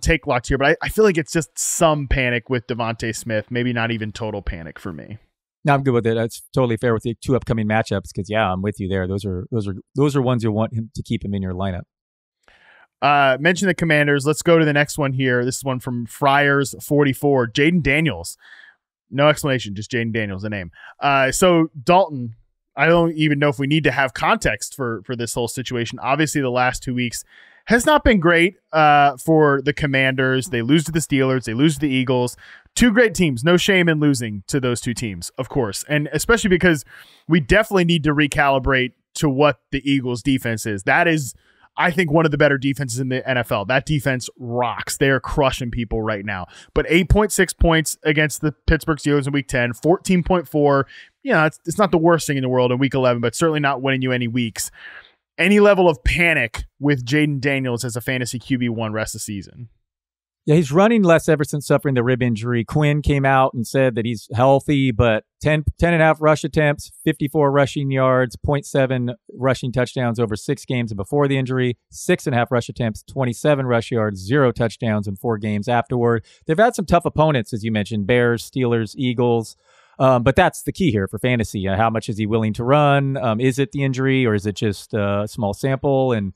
take locked here, but I feel like it's just some panic with Devonta Smith. Maybe not even total panic for me. No, I'm good with it. That's totally fair with the 2 upcoming matchups because I'm with you there. Those are ones you'll want him to keep him in your lineup. Mention the Commanders. Let's go to the next one here. This is one from Friars44. Jayden Daniels. No explanation, just Jayden Daniels, the name. So Dalton, I don't even know if we need to have context for this whole situation. Obviously, the last 2 weeks has not been great for the Commanders. They lose to the Steelers. They lose to the Eagles. 2 great teams. No shame in losing to those 2 teams, of course. And especially because we definitely need to recalibrate to what the Eagles defense is. That is, I think, one of the better defenses in the NFL. That defense rocks. They are crushing people right now. But 8.6 points against the Pittsburgh Steelers in week 10, 14.4. It's not the worst thing in the world in week 11, but certainly not winning you any weeks. Any level of panic with Jayden Daniels as a fantasy QB1 rest of the season? Yeah, he's running less ever since suffering the rib injury. Quinn came out and said that he's healthy, but 10.5 rush attempts, 54 rushing yards, 0.7 rushing touchdowns over 6 games before the injury, 6.5 rush attempts, 27 rush yards, 0 touchdowns in 4 games afterward. They've had some tough opponents, as you mentioned, Bears, Steelers, Eagles. But that's the key here for fantasy. How much is he willing to run? Is it the injury or is it just a small sample and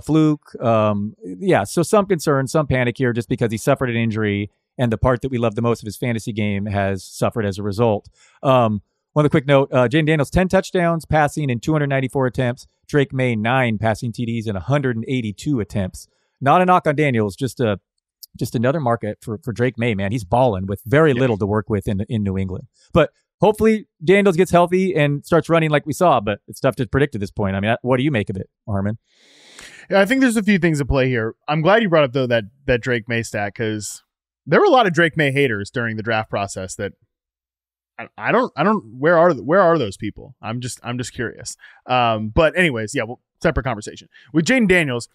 fluke? So some concern, some panic here just because he suffered an injury and the part that we love the most of his fantasy game has suffered as a result. One other quick note, Jayden Daniels, 10 touchdowns passing in 294 attempts. Drake May, 9 passing TDs in 182 attempts. Not a knock on Daniels, just another market for Drake May, man. He's balling with very little to work with in New England. But hopefully Daniels gets healthy and starts running like we saw, but it's tough to predict at this point. I mean, what do you make of it, Harmon? Yeah, I think there's a few things at play here. I'm glad you brought up, though, that Drake May stat, because there were a lot of Drake May haters during the draft process that I don't where are those people? I'm just curious. But anyways, separate conversation. With Jayden Daniels,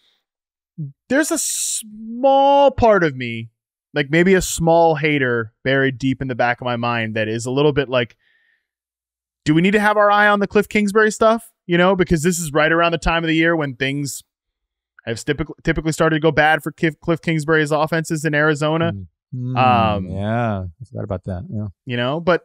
there's a small part of me like maybe a small hater buried deep in the back of my mind that is a little bit like, do we need to have our eye on the Cliff Kingsbury stuff? Because this is right around the time of the year when things have typically started to go bad for Cliff Kingsbury's offenses in Arizona. Yeah, I forgot about that. Yeah. But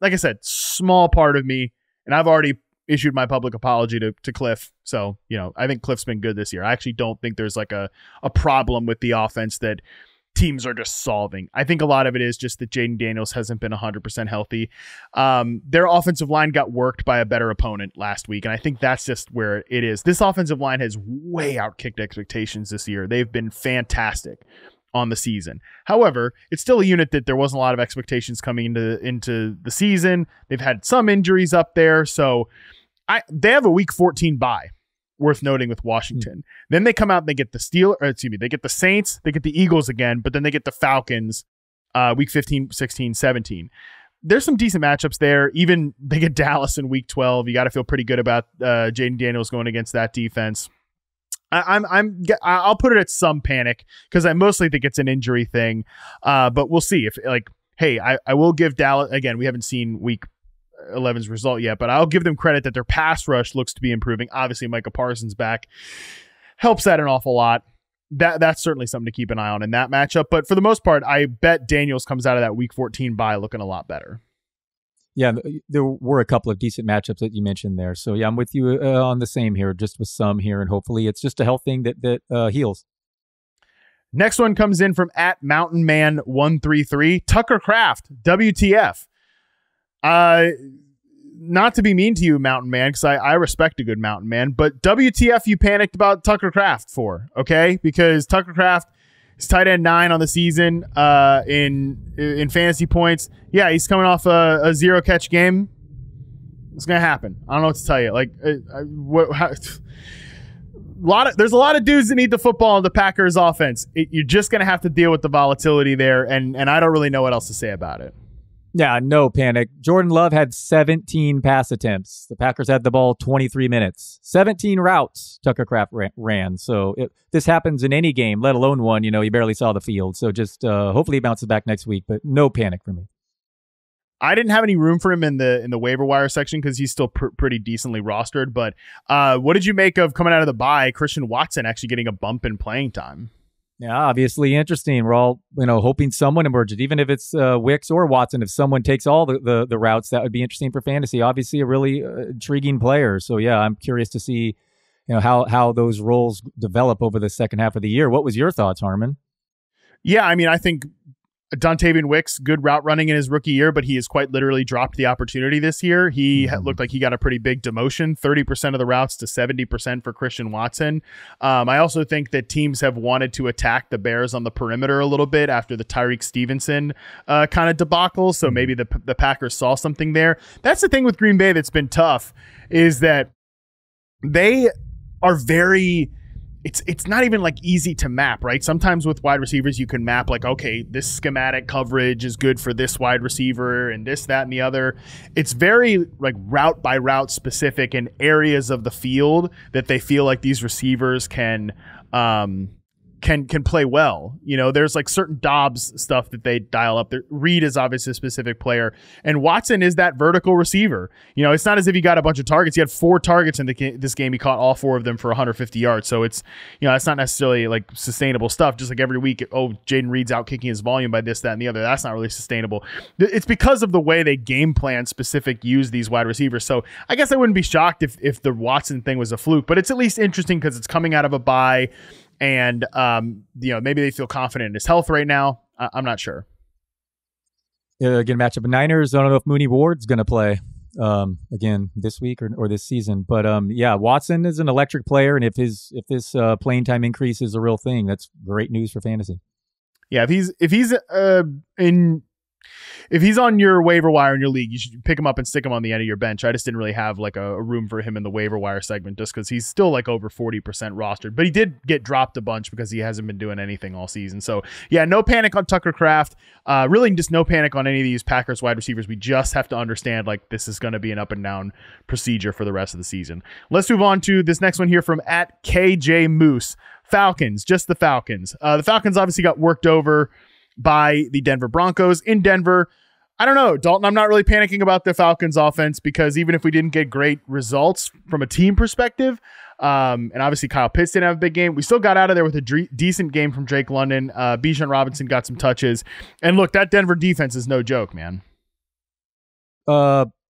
like I said, small part of me, and I've already issued my public apology to Cliff. So, I think Cliff's been good this year. I actually don't think there's like a problem with the offense that teams are just solving. I think a lot of it is just that Jayden Daniels hasn't been 100% healthy. Their offensive line got worked by a better opponent last week, and I think that's just where it is. This offensive line has way outkicked expectations this year. They've been fantastic on the season. However, it's still a unit that there wasn't a lot of expectations coming into the season. They've had some injuries up there, so they have a week 14 bye. Worth noting with Washington. Then they come out and they get they get the Saints, they get the Eagles again, but then they get the Falcons week 15, 16, 17. There's some decent matchups there. Even they get Dallas in week 12. You got to feel pretty good about Jayden Daniels going against that defense. I'll put it at some panic because I mostly think it's an injury thing. But we'll see if I will give Dallas, again, we haven't seen week 11's result yet, but I'll give them credit that their pass rush looks to be improving. Obviously, Micah Parsons back helps that an awful lot. That's certainly something to keep an eye on in that matchup. But for the most part, I bet Daniels comes out of that week 14 bye looking a lot better. Yeah, there were a couple of decent matchups that you mentioned there. So yeah, I'm with you on the same here, just with some here, and hopefully it's just a health thing that heals. Next one comes in from @MountainMan133. Tucker Kraft, WTF. Not to be mean to you, Mountain Man, because I respect a good Mountain Man, but WTF you panicked about Tucker Kraft for, okay? Because Tucker Kraft is tight end 9 on the season in fantasy points. Yeah, he's coming off a 0-catch game. It's going to happen. I don't know what to tell you. There's a lot of dudes that need the football in the Packers offense. You're just going to have to deal with the volatility there, and I don't really know what else to say about it. Yeah, no panic. Jordan Love had 17 pass attempts. The Packers had the ball 23 minutes. 17 routes Tucker Kraft ran. So this happens in any game, let alone one. You barely saw the field. So just hopefully he bounces back next week, but no panic for me. I didn't have any room for him in the waiver wire section because he's still pretty decently rostered. But what did you make of coming out of the bye, Christian Watson actually getting a bump in playing time? Yeah, obviously interesting. We're all, hoping someone emerges, even if it's Wicks or Watson. If someone takes all the routes, that would be interesting for fantasy. Obviously, a really intriguing player. So yeah, I'm curious to see, how those roles develop over the second half of the year. What was your thoughts, Harmon? Yeah, I think Dontavian Wicks, good route running in his rookie year, but he has quite literally dropped the opportunity this year. He looked like he got a pretty big demotion, 30% of the routes to 70% for Christian Watson. I also think that teams have wanted to attack the Bears on the perimeter a little bit after the Tyreek Stevenson kind of debacle. So maybe the Packers saw something there. That's the thing with Green Bay that's been tough, is that they are very... It's not even easy to map, right? Sometimes with wide receivers, you can map okay, this schematic coverage is good for this wide receiver and this, that, and the other. It's very route by route specific in areas of the field that they feel like these receivers can play well. There's certain Dobbs stuff that they dial up there. Reed is obviously a specific player, and Watson is that vertical receiver. It's not as if he got a bunch of targets. He had 4 targets in this game. He caught all 4 of them for 150 yards. So it's, it's not necessarily sustainable stuff. Just every week, Jayden Reed's out kicking his volume by this, that, and the other. That's not really sustainable. It's because of the way they game plan specific use these wide receivers. So I guess I wouldn't be shocked if the Watson thing was a fluke, but it's at least interesting because it's coming out of a bye. And, maybe they feel confident in his health right now. I'm not sure. Again, matchup of Niners. I don't know if Mooney Ward's going to play again this week or this season. But, Watson is an electric player. And if this playing time increase is a real thing, that's great news for fantasy. Yeah, if he's in If he's on your waiver wire in your league, you should pick him up and stick him on the end of your bench. I just didn't really have like a room for him in the waiver wire segment just because he's still like over 40% rostered. But he did get dropped a bunch because he hasn't been doing anything all season. So yeah, no panic on Tucker Kraft. Really just no panic on any of these Packers wide receivers. We just have to understand like this is going to be an up and down procedure for the rest of the season. Let's move on to this next one here from @KJ Moose. Falcons, just the Falcons. The Falcons obviously got worked over by the Denver Broncos in Denver. I don't know, Dalton, I'm not really panicking about the Falcons offense because even if we didn't get great results from a team perspective, and obviously Kyle Pitts didn't have a big game, we still got out of there with a decent game from Drake London. Bijan Robinson got some touches. And look, that Denver defense is no joke, man.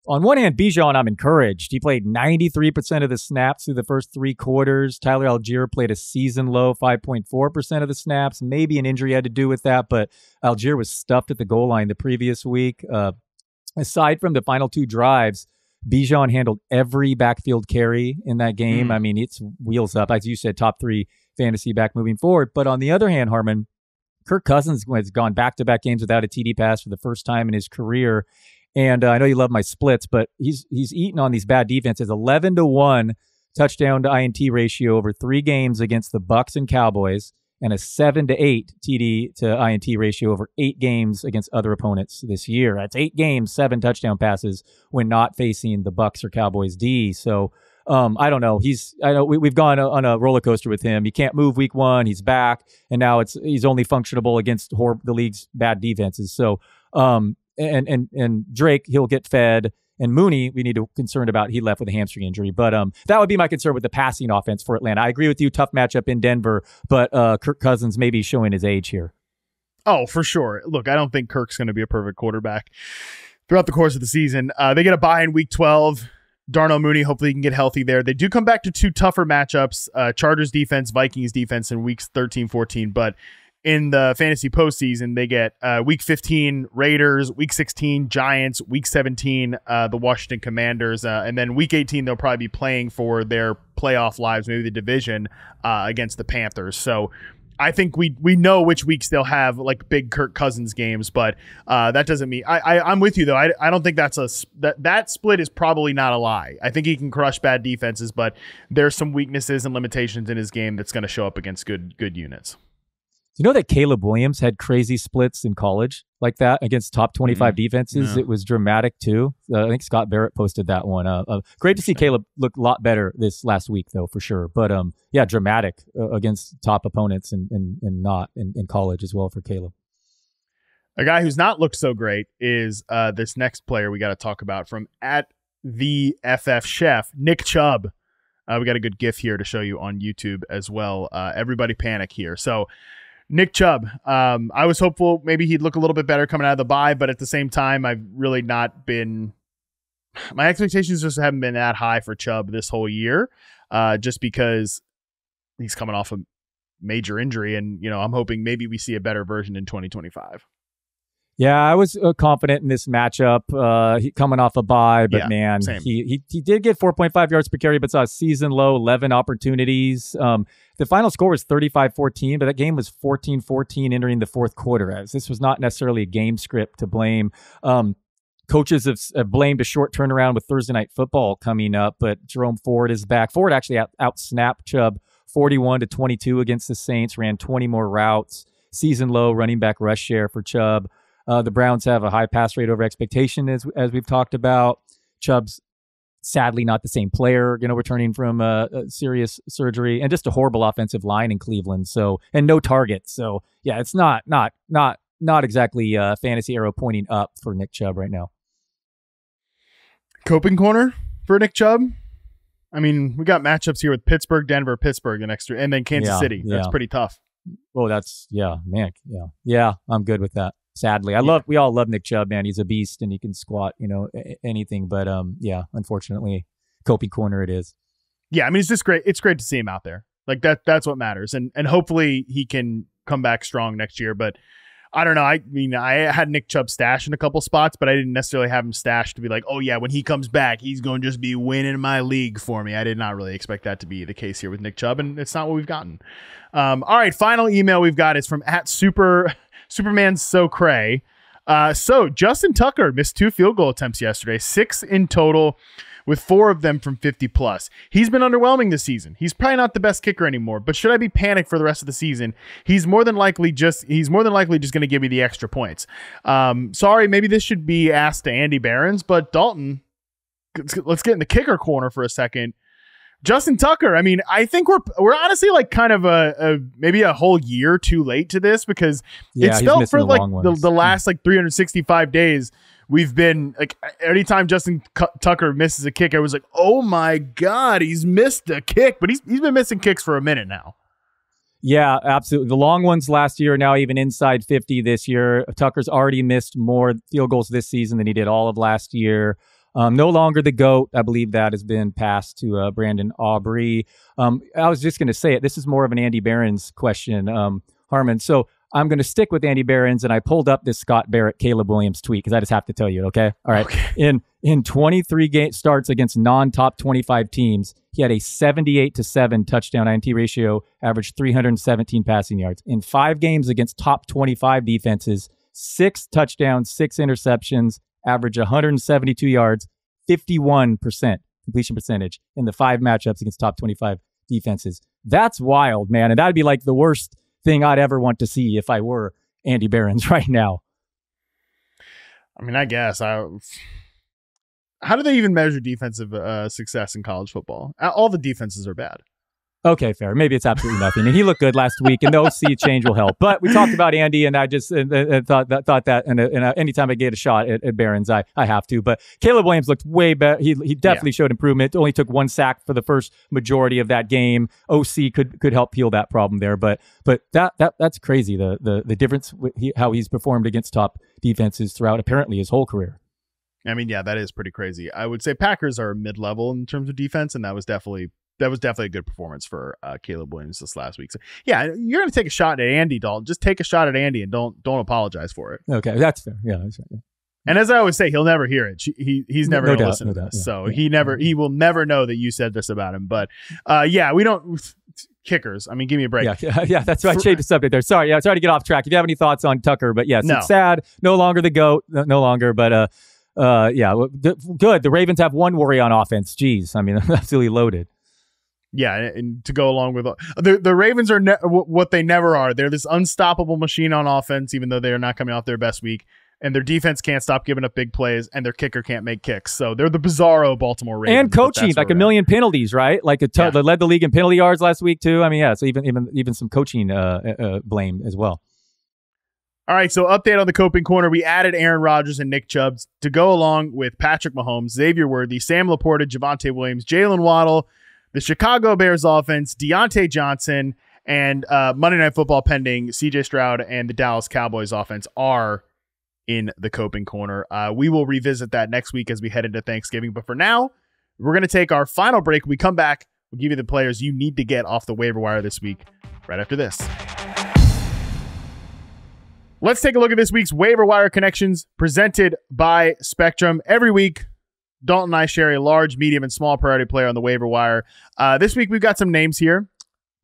On one hand, Bijan, I'm encouraged. He played 93% of the snaps through the first 3 quarters. Tyler Algier played a season low 5.4% of the snaps. Maybe an injury had to do with that, but Algier was stuffed at the goal line the previous week. Aside from the final 2 drives, Bijan handled every backfield carry in that game. I mean, it's wheels up. As you said, top 3 fantasy back moving forward. But on the other hand, Harmon, Kirk Cousins has gone back-to-back games without a TD pass for the first time in his career. And I know you love my splits, but he's eaten on these bad defenses. 11-1 touchdown to INT ratio over 3 games against the Bucs and Cowboys, and a 7-8 TD to INT ratio over 8 games against other opponents this year. That's 8 games, 7 touchdown passes when not facing the Bucs or Cowboys D. So I don't know. I know we've gone on a roller coaster with him. He can't move week 1. He's back, and now he's only functionable against the league's bad defenses. So. And Drake, he'll get fed. And Mooney, we need to be concerned about. He left with a hamstring injury. But that would be my concern with the passing offense for Atlanta. I agree with you. Tough matchup in Denver. But Kirk Cousins may be showing his age here. Oh, for sure. Look, I don't think Kirk's going to be a perfect quarterback throughout the course of the season. They get a bye in week 12. Darnell Mooney, hopefully he can get healthy there. They do come back to 2 tougher matchups. Chargers defense, Vikings defense in weeks 13, 14. But in the fantasy postseason, they get week 15 Raiders, week 16 Giants, week 17 the Washington Commanders, and then week 18 they'll probably be playing for their playoff lives, maybe the division against the Panthers. So I think we know which weeks they'll have like big Kirk Cousins games, but that doesn't mean I'm with you though. I don't think that split is probably not a lie. I think he can crush bad defenses, but there's some weaknesses and limitations in his game that's going to show up against good units. You know that Caleb Williams had crazy splits in college like that against top 25 defenses? Yeah. It was dramatic too. I think Scott Barrett posted that one. Great to see Caleb look a lot better this last week though, for sure. But yeah, dramatic against top opponents and not in college as well for Caleb. A guy who's not looked so great is this next player we got to talk about from @the_FF_Chef, Nick Chubb. We got a good GIF here to show you on YouTube as well. Everybody panic here. So Nick Chubb, I was hopeful maybe he'd look a little bit better coming out of the bye, but at the same time, I've really not been – my expectations just haven't been that high for Chubb this whole year, just because he's coming off a major injury, and I'm hoping maybe we see a better version in 2025. Yeah, I was confident in this matchup. He coming off a bye, but man, he did get 4.5 yards per carry, but saw a season low 11 opportunities. The final score was 35-14, but that game was 14-14 entering the 4th quarter. As this was not necessarily a game script to blame. Coaches have blamed a short turnaround with Thursday Night Football coming up, but Jerome Ford is back. Ford actually out-snapped Chubb 41-22 against the Saints, ran 20 more routes. Season low running back rush share for Chubb. The Browns have a high pass rate over expectation, as we've talked about. Chubb's sadly not the same player, returning from a serious surgery, and just a horrible offensive line in Cleveland. So, and no targets. So, yeah, it's not exactly fantasy arrow pointing up for Nick Chubb right now. Coping corner for Nick Chubb. I mean, we got matchups here with Pittsburgh, Denver, Pittsburgh, and then Kansas City. That's pretty tough. Oh, yeah. I'm good with that. Sadly, we all love Nick Chubb, man. He's a beast and he can squat, anything. But unfortunately, coping corner it is. Yeah, I mean, it's just great. It's great to see him out there. Like that's what matters, and hopefully he can come back strong next year. But I don't know. I mean, I had Nick Chubb stashed in a couple spots, but I didn't necessarily have him stashed to be like, oh yeah, when he comes back, he's going to just be winning my league for me. I did not really expect that to be the case here with Nick Chubb, and it's not what we've gotten. All right, final email we've got is from @Superman So Cray. So Justin Tucker missed 2 field goal attempts yesterday, 6 in total, with 4 of them from 50 plus. He's been underwhelming this season. He's probably not the best kicker anymore, but should I be panicked for the rest of the season? He's more than likely just going to give me the extra points. Sorry, maybe this should be asked to Andy Behrens, but Dalton, let's get in the kicker corner for a second. Justin Tucker, I mean, I think we're honestly like kind of maybe a whole year too late to this, because it's felt for like the last like 365 days we've been like, anytime Justin Tucker misses a kick, I was like, oh my God, he's missed a kick, but he's been missing kicks for a minute now. Yeah, absolutely. The long ones last year, now even inside 50 this year. Tucker's already missed more field goals this season than he did all of last year. No longer the GOAT. I believe that has been passed to Brandon Aubrey. I was just going to say it. This is more of an Andy Behrens question, Harmon. So I'm going to stick with Andy Behrens, and I pulled up this Scott Barrett, Caleb Williams tweet because I just have to tell you, okay? All right. Okay. In 23 starts against non-top 25 teams, he had a 78-7 touchdown INT ratio, averaged 317 passing yards. In 5 games against top 25 defenses, 6 touchdowns, 6 interceptions, average 172 yards, 51% completion percentage in the 5 matchups against top 25 defenses. That's wild, man. And that'd be like the worst thing I'd ever want to see if I were Andy Behrens right now. I mean, I guess. How do they even measure defensive success in college football? All the defenses are bad. Okay, fair. Maybe it's absolutely nothing. And he looked good last week, and the OC change will help. But we talked about Andy, and I just thought that, and anytime I get a shot at Behrens, I have to. But Caleb Williams looked way better. He definitely showed improvement. Only took 1 sack for the first majority of that game. OC could help heal that problem there. But that's crazy. The difference with how he's performed against top defenses throughout apparently his whole career. I mean, yeah, that is pretty crazy. I would say Packers are mid-level in terms of defense, and that was definitely a good performance for Caleb Williams this last week. So yeah, you're going to take a shot at Andy, Dalton. Just take a shot at Andy and don't apologize for it. Okay, that's fair. Yeah, that's right. Yeah. And as I always say, he'll never hear it. He's never going to listen to this. Yeah, so yeah. He will never know that you said this about him. But yeah, we don't kickers. I mean, give me a break. Yeah. That's why I changed the subject there. Sorry to get off track. If you have any thoughts on Tucker, but yes, It's sad. No longer the GOAT. No longer. But good. The Ravens have one worry on offense. Jeez, I mean, absolutely loaded. Yeah, and to go along with the Ravens are what they never are. They're this unstoppable machine on offense, even though they are not coming off their best week. And their defense can't stop giving up big plays, and their kicker can't make kicks. So they're the bizarro Baltimore Ravens. And coaching, like a million penalties, right? Like they led the league in penalty yards last week too. I mean, yeah. So even some coaching blame as well. All right, so update on the Coping Corner. We added Aaron Rodgers and Nick Chubb to go along with Patrick Mahomes, Xavier Worthy, Sam Laporta, Javonte Williams, Jalen Waddle, the Chicago Bears offense, Deontay Johnson, and Monday Night Football pending, CJ Stroud and the Dallas Cowboys offense are in the Coping Corner. We will revisit that next week as we head into Thanksgiving. But for now, we're going to take our final break. When we come back, we'll give you the players you need to get off the waiver wire this week right after this. Let's take a look at this week's waiver wire connections presented by Spectrum. Every week, Dalton and I share a large, medium, and small priority player on the waiver wire. This week, we've got some names here.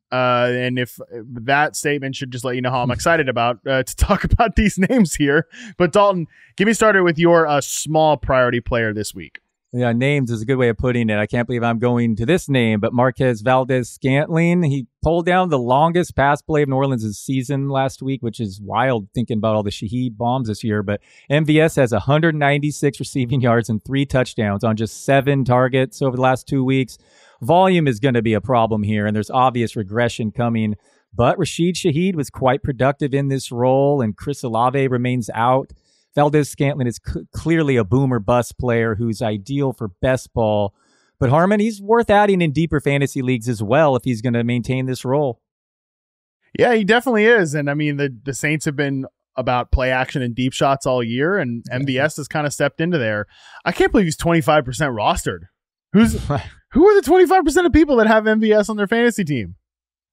And if that statement should just let you know how I'm excited about to talk about these names here. But Dalton, get me started with your small priority player this week. Yeah, names is a good way of putting it. I can't believe I'm going to this name, but Marquez Valdez-Scantling. He pulled down the longest pass play of New Orleans' season last week, which is wild thinking about all the Shaheed bombs this year. But MVS has 196 receiving yards and 3 touchdowns on just 7 targets over the last 2 weeks. Volume is going to be a problem here, and there's obvious regression coming. But Rashid Shaheed was quite productive in this role, and Chris Olave remains out. Valdez-Scantling is clearly a boomer bust player who's ideal for best ball. But Harmon, he's worth adding in deeper fantasy leagues as well if he's going to maintain this role. Yeah, he definitely is. And I mean, the Saints have been about play action and deep shots all year, and MVS has kind of stepped into there. I can't believe he's 25% rostered. Who are the 25% of people that have MVS on their fantasy team?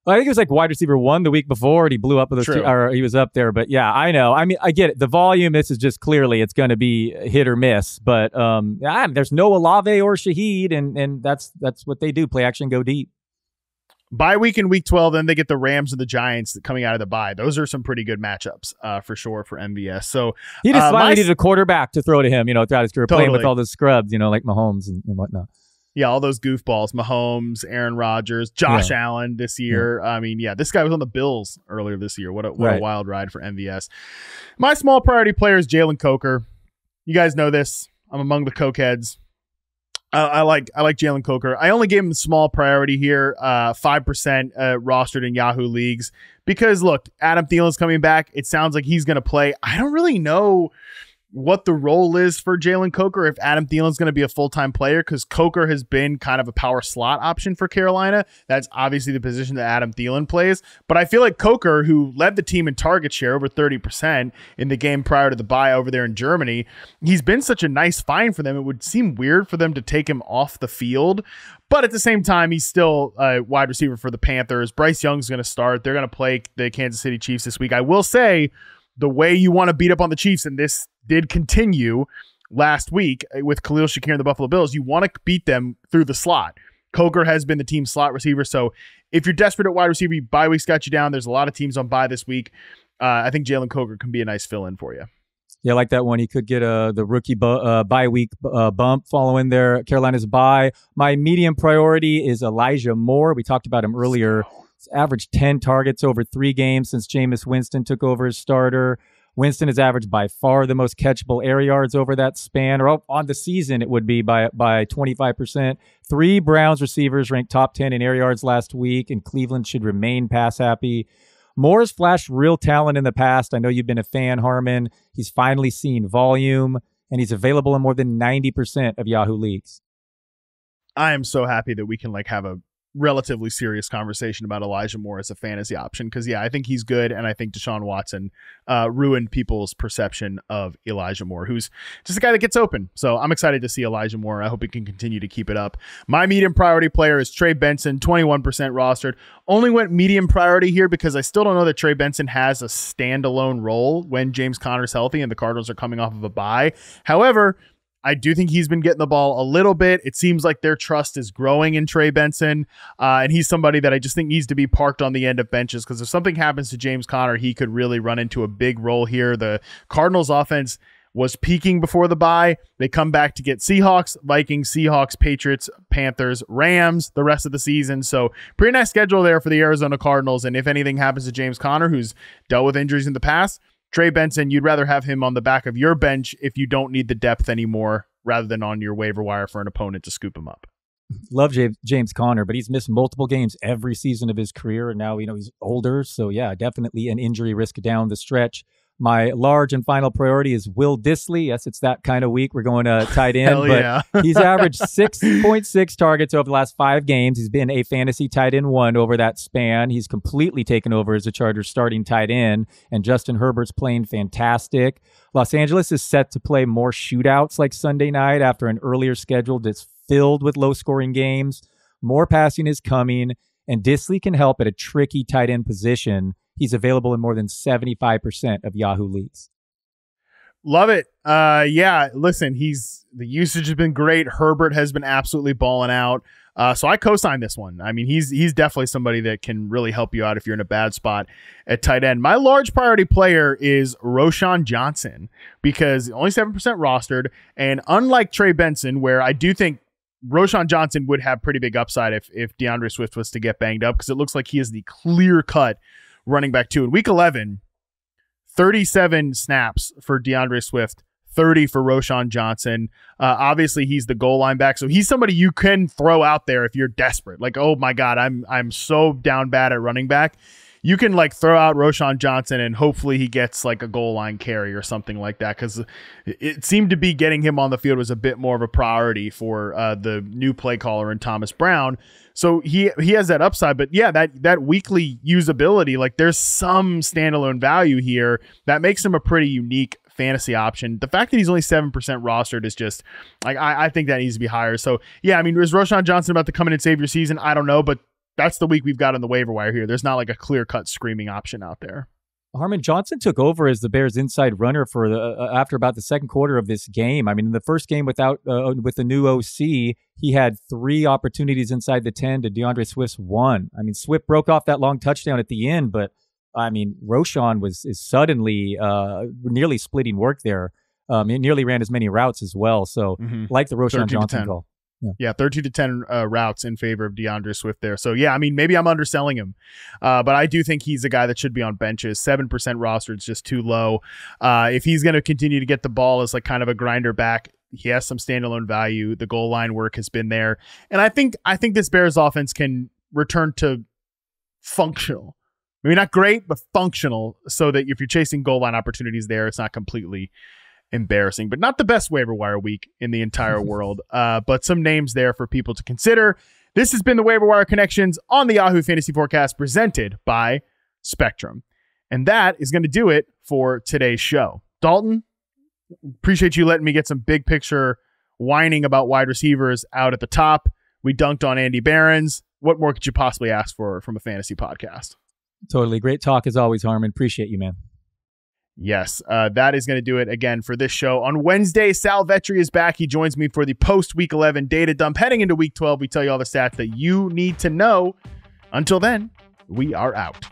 Well, I think it was like wide receiver 1 the week before, and he blew up with those or he was up there. But yeah, I know. I mean, I get it. The volume, this is just clearly it's going to be hit or miss. But there's no Olave or Shaheed, and that's what they do. Play action, go deep. Bye week in week 12, then they get the Rams and the Giants coming out of the bye. Those are some pretty good matchups for sure for MVS. So he just finally needed a quarterback to throw to him, throughout his career, Totally. playing with all the scrubs, like Mahomes and whatnot. Yeah, all those goofballs, Mahomes, Aaron Rodgers, Josh Allen this year. I mean, this guy was on the Bills earlier this year. What a wild ride for MVS. My small priority player is Jalen Coker. You guys know this. I'm among the cokeheads. I like Jalen Coker. I only gave him the small priority here, 5% rostered in Yahoo leagues, because look, Adam Thielen's coming back. It sounds like he's going to play. I don't really know what the role is for Jalen Coker if Adam Thielen's going to be a full-time player, because Coker has been kind of a power slot option for Carolina. That's obviously the position that Adam Thielen plays. But I feel like Coker, who led the team in target share over 30% in the game prior to the bye over there in Germany, he's been such a nice find for them. It would seem weird for them to take him off the field. But at the same time, he's still a wide receiver for the Panthers. Bryce Young's going to start. They're going to play the Kansas City Chiefs this week. I will say, the way you want to beat up on the Chiefs, and this did continue last week with Khalil Shakir and the Buffalo Bills, you want to beat them through the slot. Coker has been the team's slot receiver, so if you're desperate at wide receiver, bye week's got you down. There's a lot of teams on bye this week. I think Jalen Coker can be a nice fill-in for you. Yeah, I like that one. He could get the rookie bye week bump following their Carolina's bye. My medium priority is Elijah Moore. We talked about him earlier. He's averaged 10 targets over 3 games since Jameis Winston took over as starter. Winston has averaged by far the most catchable air yards over that span, or on the season it would be by 25%. 3 Browns receivers ranked top 10 in air yards last week, and Cleveland should remain pass happy. Moore has flashed real talent in the past. I know you've been a fan, Harmon. He's finally seen volume, and he's available in more than 90% of Yahoo leagues. I am so happy that we can have a relatively serious conversation about Elijah Moore as a fantasy option, because I think he's good, and I think Deshaun Watson ruined people's perception of Elijah Moore, who's just a guy that gets open. So I'm excited to see Elijah Moore. I hope he can continue to keep it up. My medium priority player is Trey Benson, 21% rostered. Only went medium priority here because I still don't know that Trey Benson has a standalone role when James Conner's healthy and the Cardinals are coming off of a bye. However, I do think he's been getting the ball a little bit. It seems like their trust is growing in Trey Benson, and he's somebody that I just think needs to be parked on the end of benches, because if something happens to James Conner, he could really run into a big role here. The Cardinals offense was peaking before the bye. They come back to get Seahawks, Vikings, Seahawks, Patriots, Panthers, Rams the rest of the season. So pretty nice schedule there for the Arizona Cardinals. And if anything happens to James Conner, who's dealt with injuries in the past, Trey Benson, you'd rather have him on the back of your bench if you don't need the depth anymore, rather than on your waiver wire for an opponent to scoop him up. Love James Conner, but he's missed multiple games every season of his career, and now he's older. So yeah, definitely an injury risk down the stretch. My large and final priority is Will Dissly. Yes, it's that kind of week. We're going to tight end, but he's averaged 6.6 targets over the last 5 games. He's been a fantasy tight end 1 over that span. He's completely taken over as the Chargers starting tight end, and Justin Herbert's playing fantastic. Los Angeles is set to play more shootouts like Sunday night after an earlier schedule that's filled with low-scoring games. More passing is coming, and Dissly can help at a tricky tight end position. He's available in more than 75% of Yahoo leagues. Love it. Yeah, listen, the usage has been great. Herbert has been absolutely balling out. So I co-signed this one. I mean, he's definitely somebody that can really help you out if you're in a bad spot at tight end. My large priority player is Roschon Johnson, because only 7% rostered. And unlike Trey Benson, where I do think Roschon Johnson would have pretty big upside if DeAndre Swift was to get banged up, because it looks like he is the clear-cut running back 2. In week 11, 37 snaps for DeAndre Swift, 30 for Roschon Johnson. Obviously, he's the goal line back, so he's somebody you can throw out there if you're desperate. Like, oh my God, I'm so down bad at running back. You can throw out Roschon Johnson and hopefully he gets a goal line carry or something like that, because it seemed to be getting him on the field was a bit more of a priority for the new play caller in Thomas Brown. So he has that upside, but yeah, that weekly usability, there's some standalone value here that makes him a pretty unique fantasy option. The fact that he's only 7% rostered is just I think that needs to be higher. So yeah, I mean, is Roschon Johnson about to come in and save your season? I don't know, but that's the week we've got on the waiver wire here. There's not a clear-cut screaming option out there. Harmon, Johnson took over as the Bears' inside runner for after about the second quarter of this game. I mean, in the first game with the new OC, he had 3 opportunities inside the 10 to DeAndre Swift's 1. I mean, Swift broke off that long touchdown at the end, but I mean, Roschon is suddenly nearly splitting work there. He nearly ran as many routes as well. So, like the Roschon Johnson call. Yeah, 13 to 10 routes in favor of DeAndre Swift there. So, yeah, I mean, maybe I'm underselling him, but I do think he's a guy that should be on benches. 7% roster is just too low. If he's going to continue to get the ball as like kind of a grinder back, he has some standalone value. The goal line work has been there. And I think this Bears offense can return to functional. Maybe not great, but functional, so that if you're chasing goal line opportunities there, it's not completely embarrassing, but not the best waiver wire week in the entire world. But some names there for people to consider. This has been the Waiver Wire Connections on the Yahoo Fantasy Forecast presented by Spectrum. And that is going to do it for today's show. Dalton, appreciate you letting me get some big picture whining about wide receivers out at the top. We dunked on Andy Behrens. What more could you possibly ask for from a fantasy podcast? Totally. Great talk as always, Harmon. Appreciate you, man. Yes, that is going to do it again for this show. On Wednesday, Sal Vetri is back. He joins me for the post-Week 11 data dump. Heading into Week 12, we tell you all the stats that you need to know. Until then, we are out.